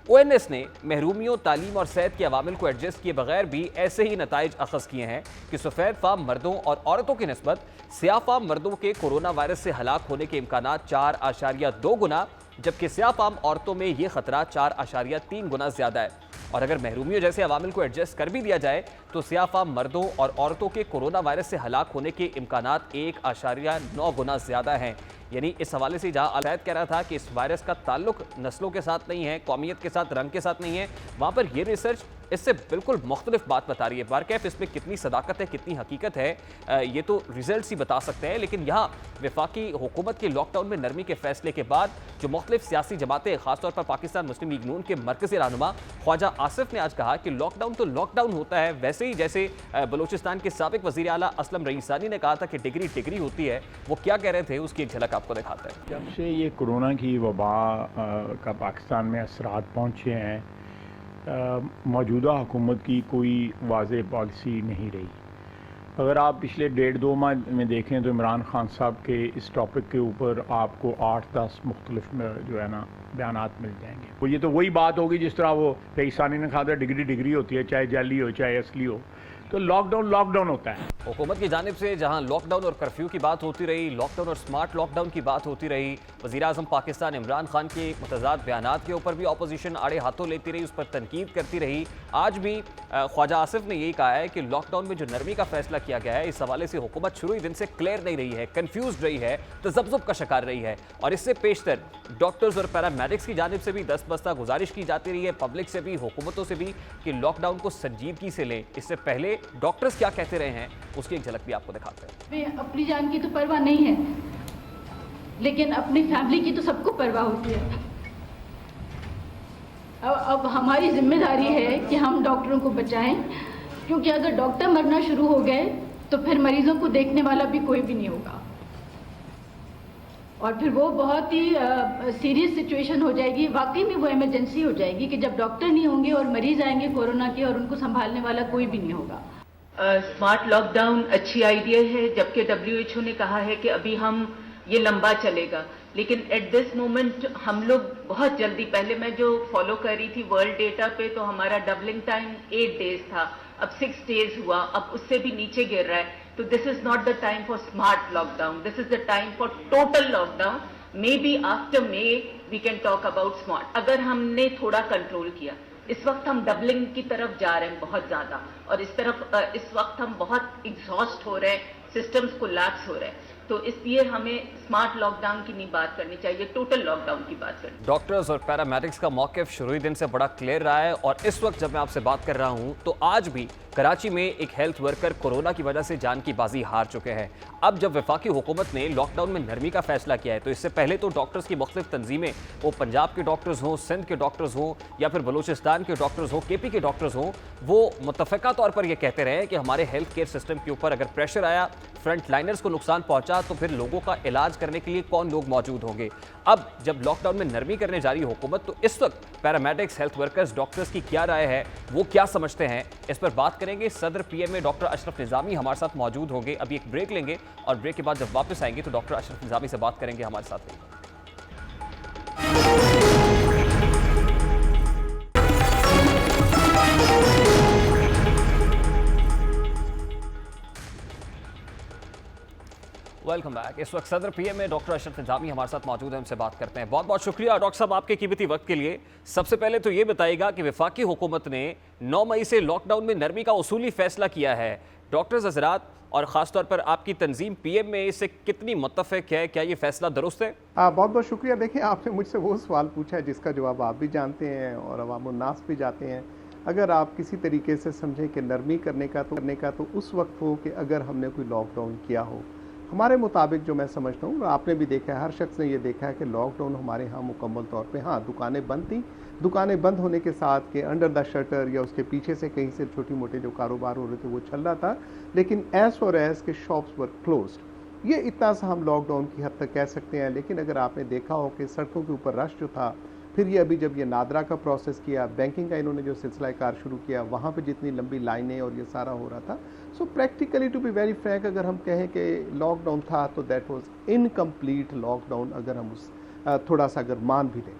ONS ने महरूमियों, तालीम और सेहत के अवामिल को एडजस्ट किए बगैर भी ऐसे ही नताइज अखज़ किए हैं कि सफ़ेद फार्म मर्दों और औरतों की निस्बत स्याह फार्म मर्दों के कोरोना वायरस से हलाक होने के इम्कानात 4.2 गुना, जबकि स्याह फार्म औरतों में ये खतरा 4.3 गुना ज़्यादा है। और अगर महरूमियों जैसे अवामिल को एडजस्ट कर भी दिया जाए तो स्याह फार्म मर्दों और औरतों के कोरोना वायरस से हलाक होने के इम्कानात 1.9 गुना ज़्यादा हैं। यानी इस हवाले से जहाँ अलैद कह रहा था कि इस वायरस का ताल्लुक नस्लों के साथ नहीं है, कौमियत के साथ, रंग के साथ नहीं है, वहाँ पर यह रिसर्च इससे बिल्कुल मुख्तलिफ बात बता रही है। बारकैफ इसमें कितनी सदाकत है, कितनी हकीकत है, ये तो रिजल्ट ही बता सकते हैं। लेकिन यहाँ वफाकी हुकूमत के लॉकडाउन में नरमी के फैसले के बाद जो मुख्तलिफ सियासी जमातें, खासतौर पर पाकिस्तान मुस्लिम लीग नून के मरकज़ी रहनुमा ख्वाजा आसिफ ने आज कहा कि लॉकडाउन तो लॉकडाउन होता है, वैसे ही जैसे बलूचिस्तान के साबिक वज़ीर आला असलम रईसानी ने कहा था कि डिग्री डिग्री होती है। वो क्या कह रहे थे, उसकी एक झलक आपको दिखाते हैं। जब से ये कोरोना की वबा का पाकिस्तान में असरात पहुँचे हैं, मौजूदा हुकूमत की कोई वाज़ेह पॉलिसी नहीं रही। अगर आप पिछले 1.5-2 माह में देखें तो इमरान खान साहब के इस टॉपिक के ऊपर आपको 8-10 मुख्तलिफ जो है ना बयानात मिल जाएंगे। वो ये तो वही बात होगी जिस तरह वो रईसानी ने कहा था डिग्री डिग्री होती है, चाहे जाली हो चाहे असली हो। तो लॉकडाउन लॉकडाउन होता है। हुकूमत की जानिब से जहां लॉकडाउन और कर्फ्यू की बात होती रही, लॉकडाउन और स्मार्ट लॉकडाउन की बात होती रही, वज़ीर आज़म पाकिस्तान इमरान खान के मुतज़ाद बयानात के ऊपर भी अपोजिशन आड़े हाथों लेती रही, उस पर तनकीद करती रही। आज भी ख्वाजा आसिफ ने यही कहा है कि लॉकडाउन में जो नरमी का फैसला किया गया है, इस हवाले से हुकूमत शुरू ही दिन से क्लियर नहीं रही है, कन्फ्यूज रही है, तज़ब्ज़ुब का शिकार रही है। और इससे पेशतर डॉक्टर्स और पैरामेडिक्स की जानिब से भी दस्तबस्ता गुजारिश की जाती रही है, पब्लिक से भी, हुकूमतों से भी, कि लॉकडाउन को संजीदगी से लें। इससे पहले डॉक्टर्स क्या कहते रहे हैं, उसकी एक झलक भी आपको दिखाते हैं। अपनी जान की तो परवाह नहीं है, लेकिन अपनी फैमिली की तो सबको परवाह होती है। अब हमारी जिम्मेदारी है कि हम डॉक्टरों को बचाएं, क्योंकि अगर डॉक्टर मरना शुरू हो गए तो फिर मरीजों को देखने वाला भी कोई भी नहीं होगा, और फिर वो बहुत ही सीरियस सिचुएशन हो जाएगी। वाकई में वो इमरजेंसी हो जाएगी कि जब डॉक्टर नहीं होंगे और मरीज आएंगे कोरोना के और उनको संभालने वाला कोई भी नहीं होगा। स्मार्ट लॉकडाउन अच्छी आइडिया है, जबकि WHO ने कहा है कि अभी हम ये लंबा चलेगा, लेकिन एट दिस मोमेंट हम लोग बहुत जल्दी, पहले मैं जो फॉलो कर रही थी वर्ल्ड डेटा पे, तो हमारा डबलिंग टाइम 8 डेज था, अब 6 डेज हुआ, अब उससे भी नीचे गिर रहा है। तो this is not the time for smart lockdown, this is the time for total lockdown. Maybe after may we can talk about smart, अगर हमने थोड़ा कंट्रोल किया। इस वक्त हम डबलिंग की तरफ जा रहे हैं बहुत ज्यादा, और इस वक्त हम बहुत एग्जॉस्ट हो रहे हैं, सिस्टम्स कोलैप्स हो रहे हैं। तो इसलिए हमें स्मार्ट लॉकडाउन की नहीं बात करनी चाहिए, टोटल लॉकडाउन की बात करनी। डॉक्टर्स और पैरामेडिक्स का मौक़िफ़ शुरू ही दिन से बड़ा क्लियर रहा है और इस वक्त जब मैं आपसे बात कर रहा हूं तो आज भी कराची में एक हेल्थ वर्कर कोरोना की वजह से जान की बाजी हार चुके हैं। अब जब वफाकी हुकूमत ने लॉकडाउन में नरमी का फैसला किया है तो इससे पहले तो डॉक्टर्स की मुख्तलिफ तंजीमें, वो पंजाब के डॉक्टर्स हों, सिंध के डॉक्टर्स हों या फिर बलूचिस्तान के डॉक्टर्स हों, KP के डॉक्टर्स हों, वो मुतफ़िका तौर पर यह कहते रहे कि हमारे हेल्थ केयर सिस्टम के ऊपर अगर प्रेशर आया, फ्रंट लाइनर्स को नुकसान पहुंचा तो फिर लोगों का इलाज करने के लिए कौन लोग मौजूद होंगे। अब जब लॉकडाउन में नरमी करने जा रही हुकूमत तो इस वक्त पैरामेडिक्स, हेल्थ वर्कर्स, डॉक्टर्स की क्या राय है, वो क्या समझते हैं, इस पर बात करेंगे। सदर PMA डॉक्टर अशरफ निज़ामी हमारे साथ मौजूद होंगे। अभी एक ब्रेक लेंगे और ब्रेक के बाद जब वापस आएंगे तो डॉक्टर अशरफ निज़ामी से बात करेंगे। हमारे साथ रहिए। Welcome back. इस वक्त सदर PMA डॉक्टर अशरफ निज़ामी हमारे साथ मौजूद हैं, हमसे बात करते हैं। बहुत बहुत शुक्रिया डॉक्टर साहब आपके कीमती वक्त के लिए। सबसे पहले तो ये बताइएगा कि वफाकी हुकूमत ने 9 मई से लॉकडाउन में नरमी का उसूली फैसला किया है, डॉक्टर्स हजरात और ख़ासतौर पर आपकी तंजीम PMA से कितनी मुत्तफ़िक है, क्या ये फैसला दुरुस्त है? बहुत बहुत शुक्रिया। देखिए, आपने मुझसे वो सवाल पूछा है जिसका जवाब आप भी जानते हैं और अवाम उन्नास भी जाते हैं। अगर आप किसी तरीके से समझें कि नरमी करने का तो उस वक्त हो कि अगर हमने कोई लॉकडाउन किया हो। हमारे मुताबिक जो मैं समझता हूँ, आपने भी देखा है, हर शख्स ने ये देखा है कि लॉकडाउन हमारे यहाँ मुकम्मल तौर पे, हाँ दुकानें बंद थी, दुकानें बंद होने के साथ के अंडर द शटर या उसके पीछे से कहीं से छोटी मोटे जो कारोबार हो रहे थे वो चल रहा था, लेकिन एज फॉर एज के शॉप्स वर क्लोज्ड। ये इतना सा हम लॉकडाउन की हद तक कह सकते हैं। लेकिन अगर आपने देखा हो कि सड़कों के ऊपर रश जो था, फिर ये अभी जब ये नादरा का प्रोसेस किया, बैंकिंग का इन्होंने जो सिलसिला कार शुरू किया, वहाँ पे जितनी लंबी लाइनें और ये सारा हो रहा था, so practically to be very frank अगर हम कहें कि लॉकडाउन था तो दैट वाज इनकम्प्लीट लॉकडाउन, अगर हम उस थोड़ा सा अगर मान भी लें।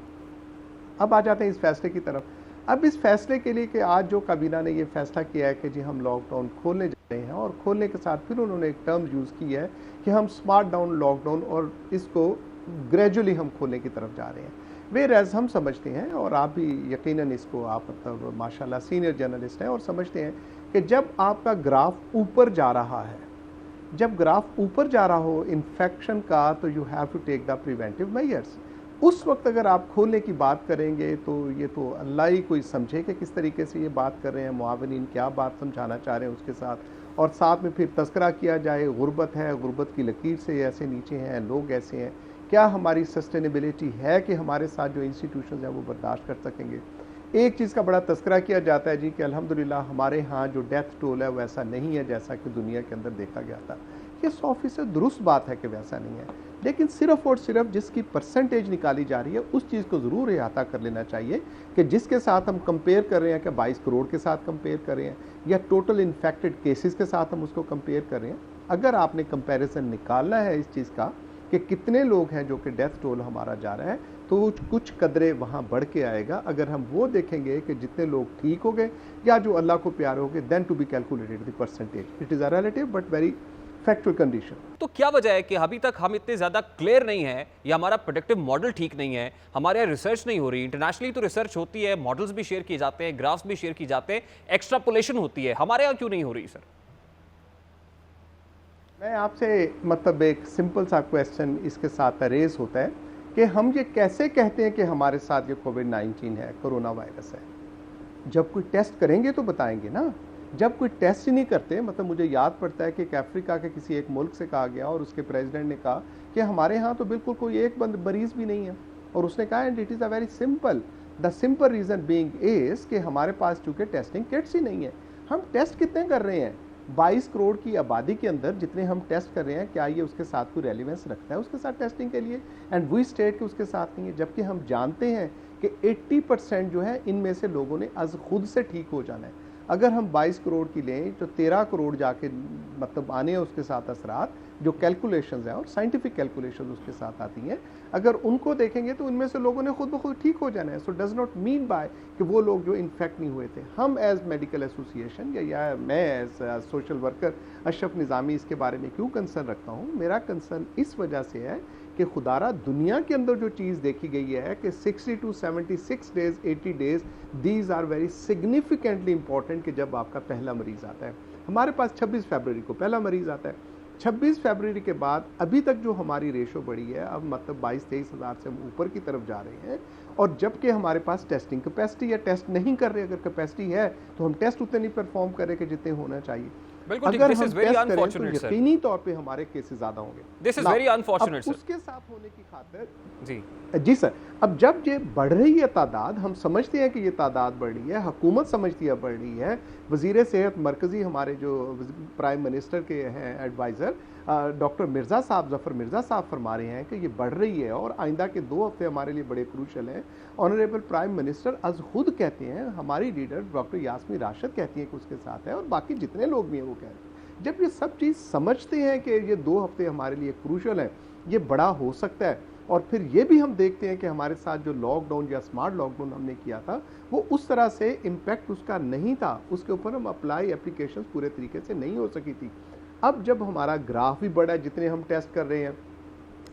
अब आ जाते हैं इस फैसले की तरफ। अब इस फैसले के लिए कि आज जो काबीना ने ये फैसला किया है कि जी हम लॉकडाउन खोलने जा रहे हैं, और खोलने के साथ फिर उन्होंने एक टर्म यूज़ की है कि हम स्मार्ट डाउन लॉकडाउन और इसको ग्रेजुअली हम खोलने की तरफ जा रहे हैं। वेयरएज़ हम समझते हैं, और आप भी यकीनन इसको आप मतलब माशाल्लाह सीनियर जर्नलिस्ट हैं और समझते हैं कि जब आपका ग्राफ ऊपर जा रहा है, जब ग्राफ ऊपर जा रहा हो इन्फेक्शन का, तो you have to take the preventive measures. उस वक्त अगर आप खोलने की बात करेंगे तो ये तो अल्लाह ही कोई समझे कि किस तरीके से ये बात कर रहे हैं, मुआविनीन क्या बात समझाना चाह रहे हैं उसके साथ, और साथ में फिर तस्करा किया जाए गुर्बत है, गुर्बत की लकीर से ऐसे नीचे हैं, लोग ऐसे हैं, क्या हमारी सस्टेनेबिलिटी है कि हमारे साथ जो इंस्टीट्यूशन हैं वो बर्दाश्त कर सकेंगे। एक चीज़ का बड़ा तस्करा किया जाता है जी कि अल्हम्दुलिल्लाह हमारे यहाँ जो डेथ टोल है वैसा नहीं है जैसा कि दुनिया के अंदर देखा गया था। ये 100% दुरुस्त बात है कि वैसा नहीं है, लेकिन सिर्फ और सिर्फ जिसकी परसेंटेज निकाली जा रही है उस चीज़ को ज़रूर अहाता कर लेना चाहिए कि जिसके साथ हम कंपेयर कर रहे हैं कि 22 करोड़ के साथ कंपेयर कर रहे हैं या टोटल इन्फेक्टेड केसेस के साथ हम उसको कंपेयर कर रहे हैं। अगर आपने कंपैरिजन निकालना है इस चीज़ का कि कितने लोग हैं जो कि डेथ टोल हमारा जा रहा है, तो कुछ कदरे वहाँ बढ़ के आएगा। अगर हम वो देखेंगे कि जितने लोग ठीक हो गए या जो अल्लाह को प्यारे हो गए, then to be calculated the percentage. It is a relative but very factual condition. तो क्या वजह है कि अभी तक हम इतने ज़्यादा क्लियर नहीं है, या हमारा प्रोडक्टिव मॉडल ठीक नहीं है, हमारे यहाँ रिसर्च नहीं हो रही? इंटरनेशनली तो रिसर्च होती है, मॉडल्स भी शेयर किए जाते हैं, ग्राफ्स भी शेयर किए जाते हैं, एक्स्ट्रापोलेशन होती है, हमारे यहाँ क्यों नहीं हो रही सर? मैं आपसे मतलब एक सिंपल सा क्वेश्चन इसके साथ रेज होता है कि हम ये कैसे कहते हैं कि हमारे साथ ये कोविड-19 है, कोरोना वायरस है। जब कोई टेस्ट करेंगे तो बताएंगे ना। जब कोई टेस्ट ही नहीं करते, मतलब मुझे याद पड़ता है कि अफ्रीका के किसी एक मुल्क से कहा गया और उसके प्रेसिडेंट ने कहा कि हमारे यहाँ तो बिल्कुल कोई एक मरीज़ भी नहीं है, और उसने कहा and it is a very simple, the simple reason being is कि हमारे पास चूँकि टेस्टिंग किट्स ही नहीं है। हम टेस्ट कितने कर रहे हैं? 22 करोड़ की आबादी के अंदर जितने हम टेस्ट कर रहे हैं, क्या ये उसके साथ कोई रेलिवेंस रखता है उसके साथ टेस्टिंग के लिए? एंड वी स्टेट के उसके साथ नहीं है, जबकि हम जानते हैं कि 80% जो है इनमें से लोगों ने आज खुद से ठीक हो जाना है। अगर हम 22 करोड़ की लें तो 13 करोड़ जाके मतलब आने हैं उसके साथ असरात, जो कैलकुलेशंस हैं और साइंटिफिक कैलकुलेशंस उसके साथ आती हैं, अगर उनको देखेंगे तो उनमें से लोगों ने खुद ब खुद ठीक हो जाना है। So does not mean by कि वो लोग जो इन्फेक्ट नहीं हुए थे। हम एज मेडिकल एसोसिएशन या मैं एज सोशल वर्कर अशरफ निज़ामी इसके बारे में क्यों कंसर्न रखता हूँ? मेरा कंसर्न इस वजह से है कि खुदारा दुनिया के अंदर जो चीज़ देखी गई है कि 60 to 76 days 80 days these are very significantly important कि जब आपका पहला मरीज़ आता है। हमारे पास 26 फरवरी को पहला मरीज़ आता है, 26 फरवरी के बाद अभी तक जो हमारी रेशो बढ़ी है, अब मतलब 22-23 हज़ार से हम ऊपर की तरफ जा रहे हैं, और जबकि हमारे पास टेस्टिंग कैपेसिटी है, टेस्ट नहीं कर रहे, अगर कैपेसिटी है तो हम टेस्ट उतने नहीं परफॉर्म करें कि जितने होना चाहिए। बिल्कुल, अगर this हम is very टेस्ट करें तो unfortunate, sir. यकीनी तौर पे हमारे केसेस ज्यादा होंगे। This is Now, very unfortunate, अब sir. उसके साथ होने की खातिर जी सर, अब जब ये बढ़ रही है तादाद, हम समझते हैं कि ये तादाद बढ़ रही है, हुकूमत समझती है बढ़ रही है, वज़ीर सेहत मरकज़ी हमारे जो प्राइम मिनिस्टर के हैं एडवाइज़र डॉक्टर मिर्ज़ा साहब, ज़फ़र मिर्ज़ा साहब फरमा रहे हैं कि ये बढ़ रही है और आइंदा के 2 हफ्ते हमारे लिए बड़े क्रूशल हैं। ऑनरेबल प्राइम मिनिस्टर अज खुद कहते हैं, हमारी लीडर डॉक्टर यास्मीन राशिद कहती हैं कि उसके साथ है, और बाकी जितने लोग भी हैं वो कह रहे हैं। जब ये सब चीज़ समझते हैं कि ये 2 हफ्ते हमारे लिए क्रूशल हैं, ये बड़ा हो सकता है, और फिर ये भी हम देखते हैं कि हमारे साथ जो लॉकडाउन या स्मार्ट लॉकडाउन हमने किया था वो उस तरह से इम्पैक्ट उसका नहीं था, उसके ऊपर हम अप्लाई एप्लीकेशंस पूरे तरीके से नहीं हो सकी थी। अब जब हमारा ग्राफ भी बढ़ा है, जितने हम टेस्ट कर रहे हैं,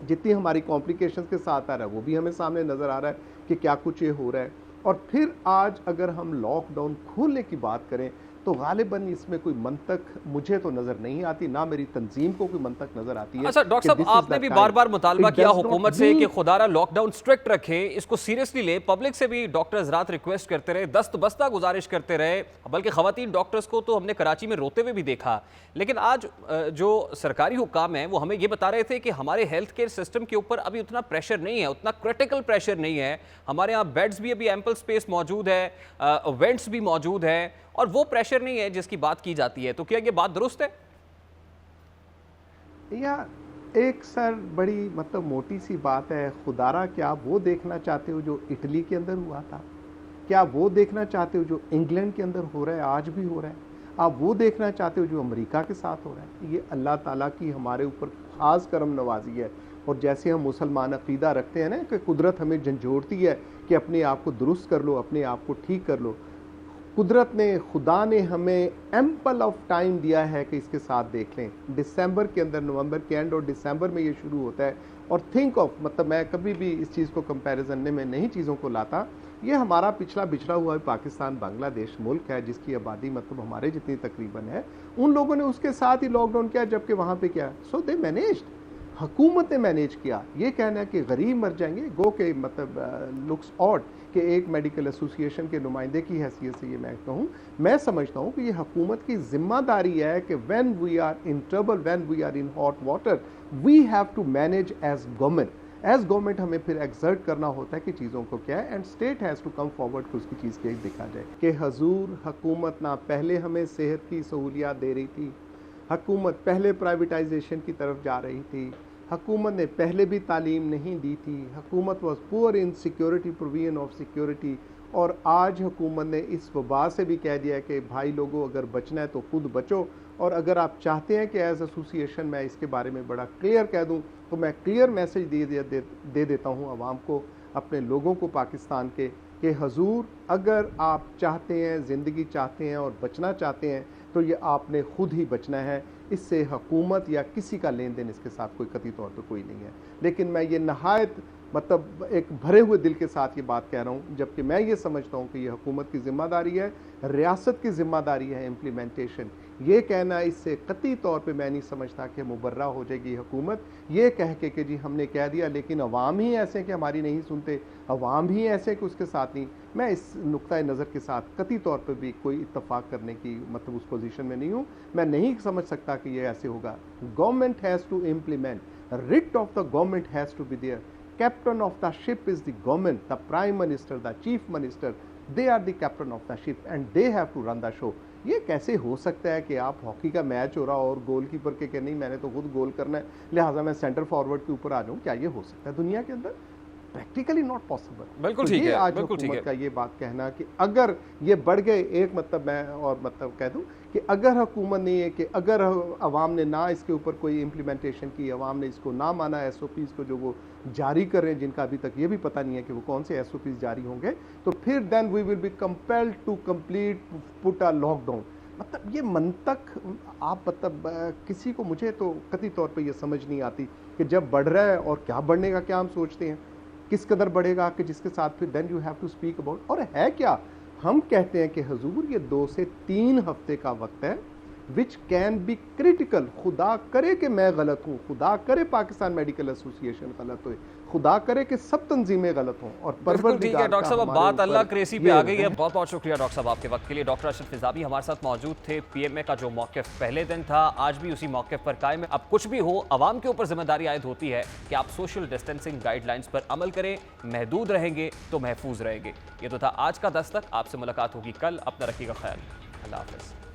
जितनी हमारी कॉम्प्लिकेशंस के साथ आ रहा है, वो भी हमें सामने नज़र आ रहा है कि क्या कुछ ये हो रहा है। और फिर आज अगर हम लॉकडाउन खोलने की बात करें तो गालिबन इसमें कोई मंतक मुझे तो नजर नहीं आती, ना मेरी तंजीम को कोई मंतक नजर आती है। अच्छा डॉक्टर साहब, आपने भी बार बार मुतालबा किया हुकूमत से कि खुदारा लॉकडाउन स्ट्रिक्ट रखे, इसको सीरियसली ले। पब्लिक से भी डॉक्टर्स रात रिक्वेस्ट करते रहे, दस्त बस्ता गुजारिश करते रहे, बल्कि खवातीन डॉक्टर्स को तो हमने कराची में रोते हुए भी देखा। लेकिन आज जो सरकारी हुकाम है वो हमें ये बता रहे थे कि हमारे हेल्थ केयर सिस्टम के ऊपर अभी उतना प्रेशर नहीं है, उतना क्रिटिकल प्रेशर नहीं है, हमारे यहाँ बेड्स भी अभी एम्पल स्पेस मौजूद है, वेंट्स भी मौजूद है, और वो प्रेशर नहीं है जिसकी बात की जाती है। तो क्या ये बात दुरुस्त है? या एक सर बड़ी मतलब मोटी सी बात है, खुदारा क्या वो देखना चाहते हो जो इटली के अंदर हुआ था? क्या वो देखना चाहते हो जो इंग्लैंड के अंदर हो रहा है, आज भी हो रहा है? आप वो देखना चाहते हो जो अमेरिका के साथ हो रहा है? ये अल्लाह ताला की हमारे ऊपर ख़ास करम नवाजी है। और जैसे हम मुसलमान अक़ीदा रखते हैं ना कि कुदरत हमें झंझोड़ती है कि अपने आप को दुरुस्त कर लो, अपने आप को ठीक कर लो, कुदरत ने, खुदा ने हमें एम्पल ऑफ टाइम दिया है कि इसके साथ देख लें। दिसंबर के अंदर, नवंबर के एंड और दिसंबर में ये शुरू होता है। और थिंक ऑफ, मतलब मैं कभी भी इस चीज़ को कंपैरिजन में नहीं चीज़ों को लाता, ये हमारा पिछला बिछड़ा हुआ पाकिस्तान बांग्लादेश मुल्क है जिसकी आबादी मतलब हमारे जितनी तकरीबन है, उन लोगों ने उसके साथ ही लॉकडाउन किया, जबकि वहाँ पे क्या, सो दे मैनेज्ड, हुकूमत ने मैनेज किया। ये कहना है कि गरीब मर जाएंगे, गो के मतलब लुक्स ऑड कि एक मेडिकल एसोसिएशन के नुमाइंदे की हैसियत से ये मैं कहूँ, मैं समझता हूँ कि ये हुकूमत की जिम्मेदारी है कि when we are in trouble, when we are in hot water, we have to manage as government. As government हमें फिर एक्सर्ट करना होता है कि चीज़ों को क्या है, and state has to come forward कि उसकी चीज़ के दिखा जाए कि हजूर हुकूमत ना पहले हमें सेहत की सहूलियात दे रही थी, हुकूमत पहले प्राइवेटाइजेशन की तरफ जा रही थी, हुकूमत ने पहले भी तालीम नहीं दी थी, हुकूमत was poor in security, provision of security, और आज हुकूमत ने इस वबा से भी कह दिया है कि भाई लोगों अगर बचना है तो खुद बचो। और अगर आप चाहते हैं कि एज एसोसिएशन मैं इसके बारे में बड़ा क्लियर कह दूं, तो मैं क्लियर मैसेज दे देता हूं आवाम को, अपने लोगों को पाकिस्तान के, कि हजूर अगर आप चाहते हैं, ज़िंदगी चाहते हैं और बचना चाहते हैं, तो ये आपने खुद ही बचना है। इससे हुकूमत या किसी का लेन देन इसके साथ कोई कतई तौर पर कोई नहीं है। लेकिन मैं ये नहायत मतलब एक भरे हुए दिल के साथ ये बात कह रहा हूँ, जबकि मैं ये समझता हूँ कि ये हुकूमत की ज़िम्मेदारी है, रियासत की ज़िम्मेदारी है इम्प्लीमेंटेशन। ये कहना इससे कतई तौर पे मैं नहीं समझता कि मुबर्रा हो जाएगी हुकूमत ये कह के कि जी हमने कह दिया लेकिन अवाम ही ऐसे कि हमारी नहीं सुनते, अवाम ही ऐसे कि उसके साथ नहीं। मैं इस नुक्ता नज़र के साथ कतई तौर पर भी कोई इत्तफाक करने की मतलब उस पोजीशन में नहीं हूँ। मैं नहीं समझ सकता कि ये ऐसे होगा। Government has to implement, writ of the government has to be there, captain of the ship is the government, the prime minister, the chief minister, they are the captain of the ship and they have to run the show. ये कैसे हो सकता है कि आप hockey का match हो रहा और गोलकीपर के नहीं मैंने तो खुद गोल करना है लिहाजा मैं सेंटर फॉरवर्ड के ऊपर आ जाऊं? क्या ये हो सकता है दुनिया के अंदर? Practically not possible. बिल्कुल ठीक है, आज बिल्कुल ठीक है। हुकूमत का ये बात कहना कि अगर ये बढ़ गए, एक मतलब मैं और मतलब कह दूं कि अगर हुकूमत नहीं है कि अगर अवाम ने ना इसके ऊपर कोई इम्प्लीमेंटेशन की, अवाम ने इसको ना माना, SOPs को जो वो जारी कर रहे हैं जिनका अभी तक ये भी पता नहीं है कि वो कौन से SOPs जारी होंगे, तो फिर then we will be compelled to complete put a lockdown. मतलब ये मंतक आप मतलब किसी को, मुझे तो कतई तौर पे ये समझ नहीं आती कि जब बढ़ रहा है और क्या बढ़ने का क्या हम सोचते हैं, किस कदर बढ़ेगा कि जिसके साथ फिर then you have to speak about. और है क्या, हम कहते हैं कि हुजूर ये 2 से 3 हफ्ते का वक्त है, विच कैन बी क्रिटिकल। खुदा करे कि मैं गलत हूँ, खुदा करे पाकिस्तान मेडिकल एसोसिएशन गलत हो, खुदा करे कि सब तंजीमें गलत हों और बिल्कुल ठीक है डॉक्टर साहब, अब बात अल्लाह क्रेसी पे आ गई है। बहुत बहुत शुक्रिया डॉक्टर साहब आपके वक्त के लिए। डॉक्टर अशरफ फिजाबी हमारे साथ मौजूद थे। पीएमए का जो मौक़िफ़ पहले दिन था आज भी उसी मौक़िफ़ पर कायम है। अब कुछ भी हो आवाम के ऊपर जिम्मेदारी आयद होती है कि आप सोशल डिस्टेंसिंग गाइडलाइंस पर अमल करें, महदूद रहेंगे तो महफूज रहेंगे। ये तो था आज का दस्तक। आपसे मुलाकात होगी कल। अपना रखिएगा ख्याल। अल्लाह हाफ़िज़।